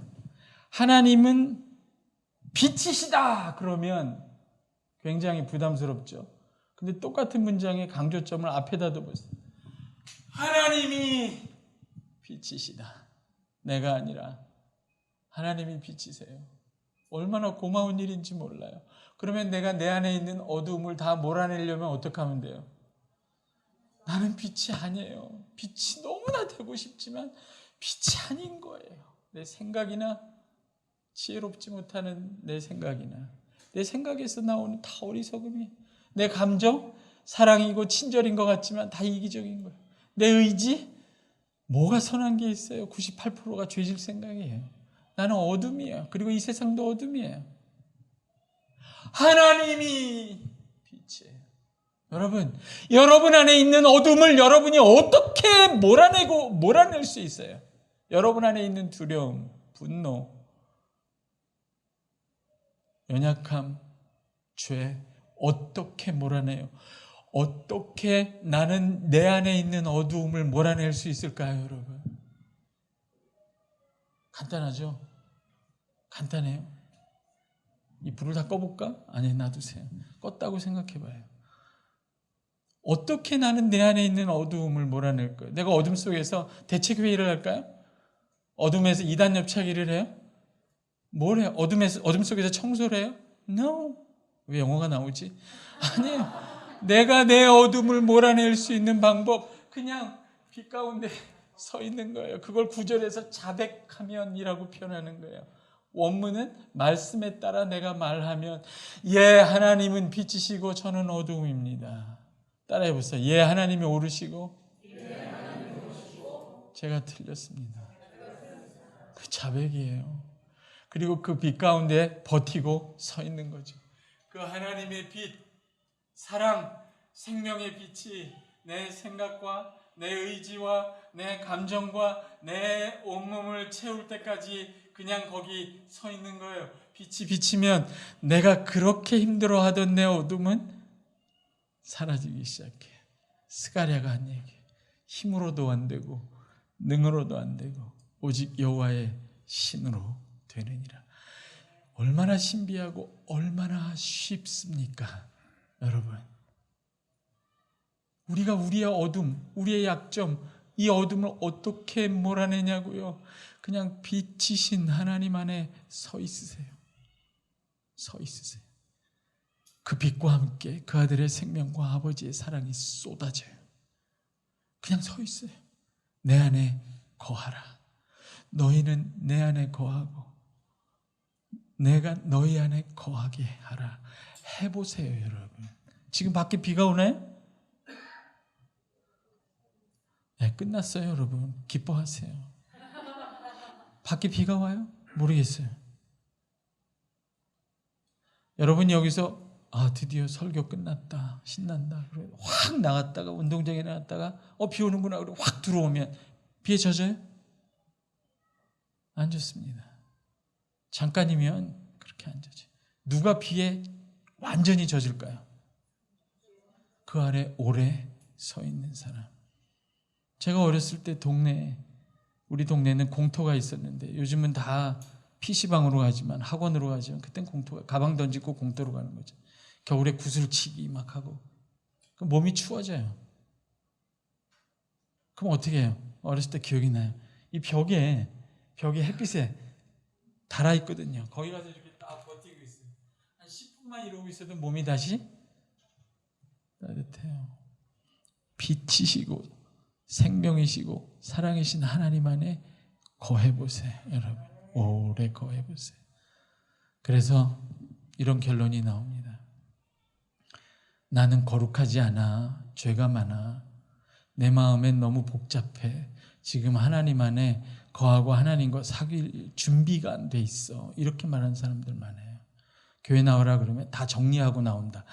하나님은 빛이시다 그러면 굉장히 부담스럽죠. 근데 똑같은 문장의 강조점을 앞에다 둬보세요. 하나님이 빛이시다. 내가 아니라 하나님이 빛이세요. 얼마나 고마운 일인지 몰라요. 그러면 내가 내 안에 있는 어두움을 다 몰아내려면 어떻게 하면 돼요? 나는 빛이 아니에요. 빛이 너무나 되고 싶지만 빛이 아닌 거예요. 내 생각이나 지혜롭지 못하는 내 생각이나 내 생각에서 나오는 다 어리석음이에요. 내 감정, 사랑이고 친절인 것 같지만 다 이기적인 거예요. 내 의지, 뭐가 선한 게 있어요? 98%가 죄질 생각이에요. 나는 어둠이에요. 그리고 이 세상도 어둠이에요. 하나님이 빛이에요. 여러분 안에 있는 어둠을 여러분이 어떻게 몰아낼 수 있어요? 여러분 안에 있는 두려움, 분노, 연약함, 죄, 어떻게 몰아내요? 어떻게 나는 내 안에 있는 어두움을 몰아낼 수 있을까요, 여러분? 간단하죠? 간단해요. 이 불을 다 꺼볼까? 아니, 놔두세요. 껐다고 생각해봐요. 어떻게 나는 내 안에 있는 어두움을 몰아낼까요? 내가 어둠 속에서 대책회의를 할까요? 어둠에서 이단 협착기를 해요? 뭘 해요? 어둠 속에서 청소를 해요? No. 왜 영어가 나오지? 아니에요. 내가 내 어둠을 몰아낼 수 있는 방법, 그냥 빛 가운데 서 있는 거예요. 그걸 구절에서 자백하면이라고 표현하는 거예요. 원문은 말씀에 따라 내가 말하면, 예, 하나님은 빛이시고 저는 어두움입니다. 따라해 보세요. 예, 하나님이 오르시고 제가 틀렸습니다. 그 자백이에요. 그리고 그 빛 가운데 버티고 서 있는 거죠. 그 하나님의 빛, 사랑, 생명의 빛이 내 생각과 내 의지와 내 감정과 내 온몸을 채울 때까지 그냥 거기 서 있는 거예요. 빛이 비치면 내가 그렇게 힘들어하던 내 어둠은 사라지기 시작해. 스가랴가 한 얘기예요. 힘으로도 안 되고 능으로도 안 되고 오직 여호와의 신으로 되느니라. 얼마나 신비하고 얼마나 쉽습니까, 여러분? 우리가 우리의 어둠, 우리의 약점, 이 어둠을 어떻게 몰아내냐고요? 그냥 빛이신 하나님 안에 서 있으세요. 서 있으세요. 그 빛과 함께 그 아들의 생명과 아버지의 사랑이 쏟아져요. 그냥 서 있어요. 내 안에 거하라. 너희는 내 안에 거하고 내가 너희 안에 거하게 하라. 해보세요, 여러분. 지금 밖에 비가 오나요? 네, 끝났어요, 여러분. 기뻐하세요. 밖에 비가 와요? 모르겠어요. 여러분 여기서 드디어 설교 끝났다, 신난다, 그래 확 나갔다가 운동장에 나갔다가 비 오는구나 그러고 확 들어오면 비에 젖어요? 안 젖습니다. 잠깐이면 그렇게 안 젖어요. 누가 비에 완전히 젖을까요? 그 아래 오래 서 있는 사람. 제가 어렸을 때 우리 동네에는 공터가 있었는데 요즘은 다 PC방으로 가지만 학원으로 가지만 그땐 공터가 가방 던지고 공터로 가는 거죠. 겨울에 구슬치기 막 하고 그럼 몸이 추워져요. 그럼 어떻게 해요? 어렸을 때 기억이 나요. 이 벽에 햇빛에 달아 있거든요. 거기 가서 이렇게 딱 버티고 있어요. 한 10분만 이러고 있어도 몸이 다시 따뜻해요. 빛이시고 생명이시고 사랑이신 하나님 안에 거해보세요, 여러분. 오래 거해보세요. 그래서 이런 결론이 나옵니다. 나는 거룩하지 않아. 죄가 많아. 내 마음엔 너무 복잡해. 지금 하나님 안에 거하고 하나님과 사귈 준비가 안 돼 있어. 이렇게 말하는 사람들 많아요. 교회 나오라 그러면 다 정리하고 나온다.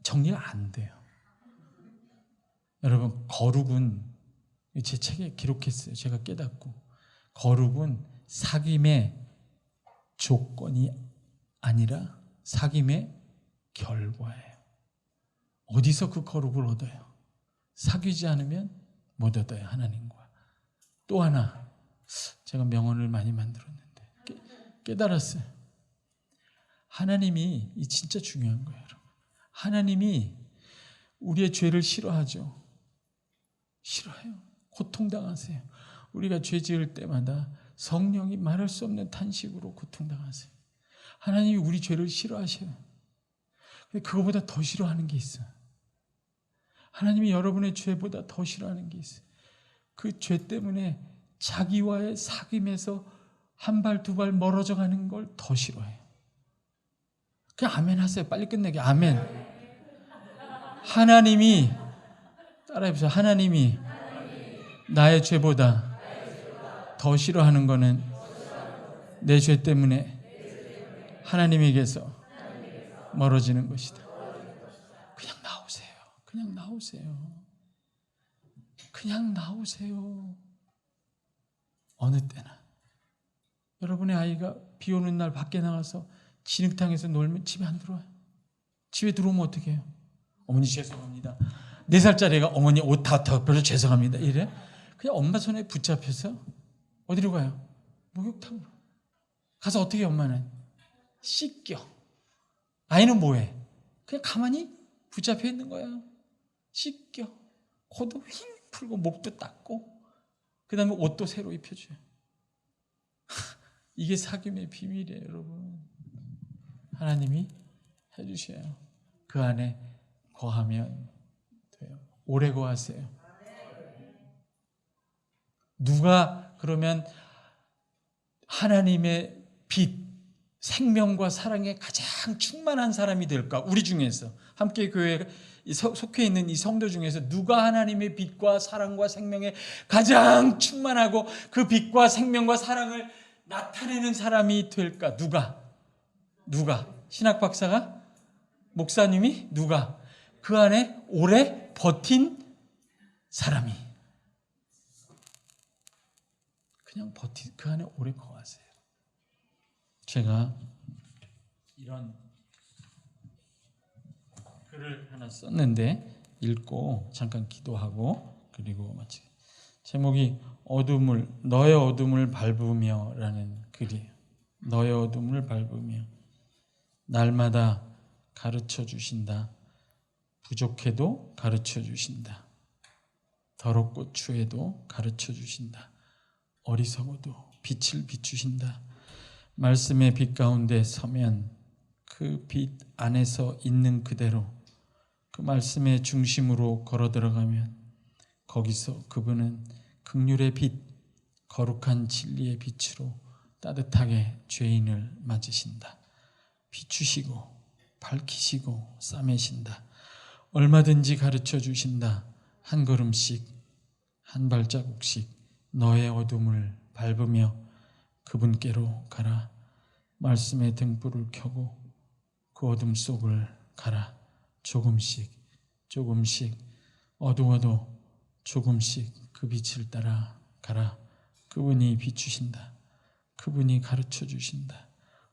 정리가 안 돼요. 여러분, 거룩은 제 책에 기록했어요. 제가 깨닫고. 거룩은 사귐의 조건이 아니라 사귐의 결과예요. 어디서 그 거룩을 얻어요? 사귀지 않으면 못 얻어요, 하나님과. 또 하나, 제가 명언을 많이 만들었는데 깨달았어요. 하나님이, 이 진짜 중요한 거예요, 여러분. 하나님이 우리의 죄를 싫어하죠. 싫어해요. 고통당하세요. 우리가 죄 지을 때마다 성령이 말할 수 없는 탄식으로 고통당하세요. 하나님이 우리 죄를 싫어하셔요. 근데 그거보다 더 싫어하는 게 있어요. 하나님이 여러분의 죄보다 더 싫어하는 게 있어요. 그 죄 때문에 자기와의 사귐에서 한 발 두 발 멀어져 가는 걸 더 싫어해요. 그냥 아멘 하세요. 빨리 끝내게. 아멘. 하나님이, 따라해보세요. 하나님이 나의 죄보다 더 싫어하는 거는 내 죄 때문에 하나님에게서 멀어지는 것이다. 그냥 나오세요. 그냥 나오세요. 그냥 나오세요. 어느 때나. 여러분의 아이가 비 오는 날 밖에 나가서 진흙탕에서 놀면 집에 안 들어와요. 집에 들어오면 어떻게 해요? 어머니 죄송합니다. 4살짜리가 어머니 옷 다 덮여서 죄송합니다. 이래? 그냥 엄마 손에 붙잡혀서 어디로 가요? 목욕탕으로. 가서 어떻게 해요, 엄마는? 씻겨. 아이는 뭐해? 그냥 가만히 붙잡혀 있는 거예요. 씻겨. 코도 휙 풀고 목도 닦고 그 다음에 옷도 새로 입혀줘요. 이게 사귐의 비밀이에요, 여러분. 하나님이 해주셔요. 그 안에 거하면 돼요. 오래 거하세요. 누가 그러면 하나님의 빛, 생명과 사랑에 가장 충만한 사람이 될까? 우리 중에서 함께 교회에 속해 있는 이 성도 중에서 누가 하나님의 빛과 사랑과 생명에 가장 충만하고 그 빛과 생명과 사랑을 나타내는 사람이 될까? 누가? 신학 박사가? 목사님이? 누가? 그 안에 오래 버틴 사람이. 그냥 그 안에 오래 거하세요. 제가 이런 글을 하나 썼는데 읽고 잠깐 기도하고 그리고 마치 제목이 너의 어둠을 밟으며 라는 글이에요. 너의 어둠을 밟으며. 날마다 가르쳐 주신다. 부족해도 가르쳐 주신다. 더럽고 추해도 가르쳐 주신다. 어리석어도 빛을 비추신다. 말씀의 빛 가운데 서면 그 빛 안에서 있는 그대로 그 말씀의 중심으로 걸어 들어가면 거기서 그분은 긍휼의 빛, 거룩한 진리의 빛으로 따뜻하게 죄인을 맞으신다. 비추시고 밝히시고 싸매신다. 얼마든지 가르쳐 주신다. 한 걸음씩 한 발자국씩 너의 어둠을 밟으며 그분께로 가라. 말씀의 등불을 켜고 그 어둠 속을 가라. 조금씩 어두워도 조금씩 그 빛을 따라 가라. 그분이 비추신다. 그분이 가르쳐 주신다.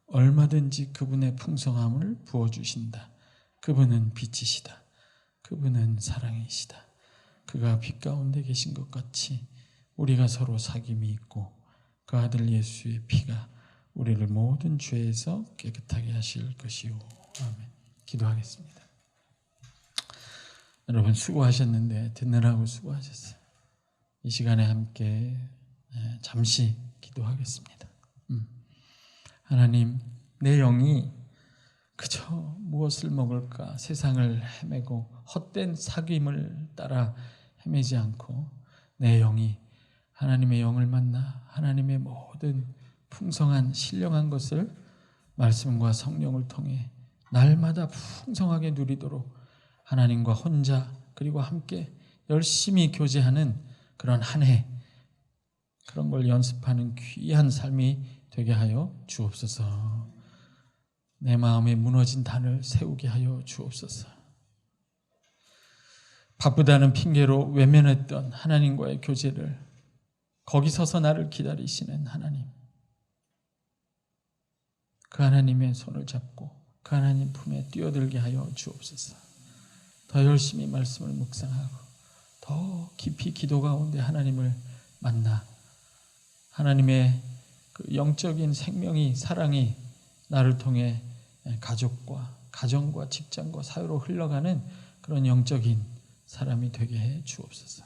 얼마든지 그분의 풍성함을 부어주신다. 그분은 빛이시다. 그분은 사랑이시다. 그가 빛 가운데 계신 것 같이 우리가 서로 사귐이 있고 그 아들 예수의 피가 우리를 모든 죄에서 깨끗하게 하실 것이요. 아멘. 기도하겠습니다. 여러분 수고하셨는데 듣느라고 수고하셨어요. 이 시간에 함께 잠시 기도하겠습니다. 하나님, 내 영이 그저 무엇을 먹을까 세상을 헤매고 헛된 사귐을 따라 헤매지 않고 내 영이 하나님의 영을 만나 하나님의 모든 풍성한 신령한 것을 말씀과 성령을 통해 날마다 풍성하게 누리도록 하나님과 혼자 그리고 함께 열심히 교제하는 그런 한 해, 그런 걸 연습하는 귀한 삶이 되게 하여 주옵소서. 내 마음에 무너진 단을 세우게 하여 주옵소서. 바쁘다는 핑계로 외면했던 하나님과의 교제를 거기 서서 나를 기다리시는 하나님, 그 하나님의 손을 잡고 그 하나님 품에 뛰어들게 하여 주옵소서. 더 열심히 말씀을 묵상하고 더 깊이 기도 가운데 하나님을 만나 하나님의 그 영적인 생명이, 사랑이 나를 통해 가족과 가정과 직장과 사회로 흘러가는 그런 영적인 사람이 되게 해 주옵소서.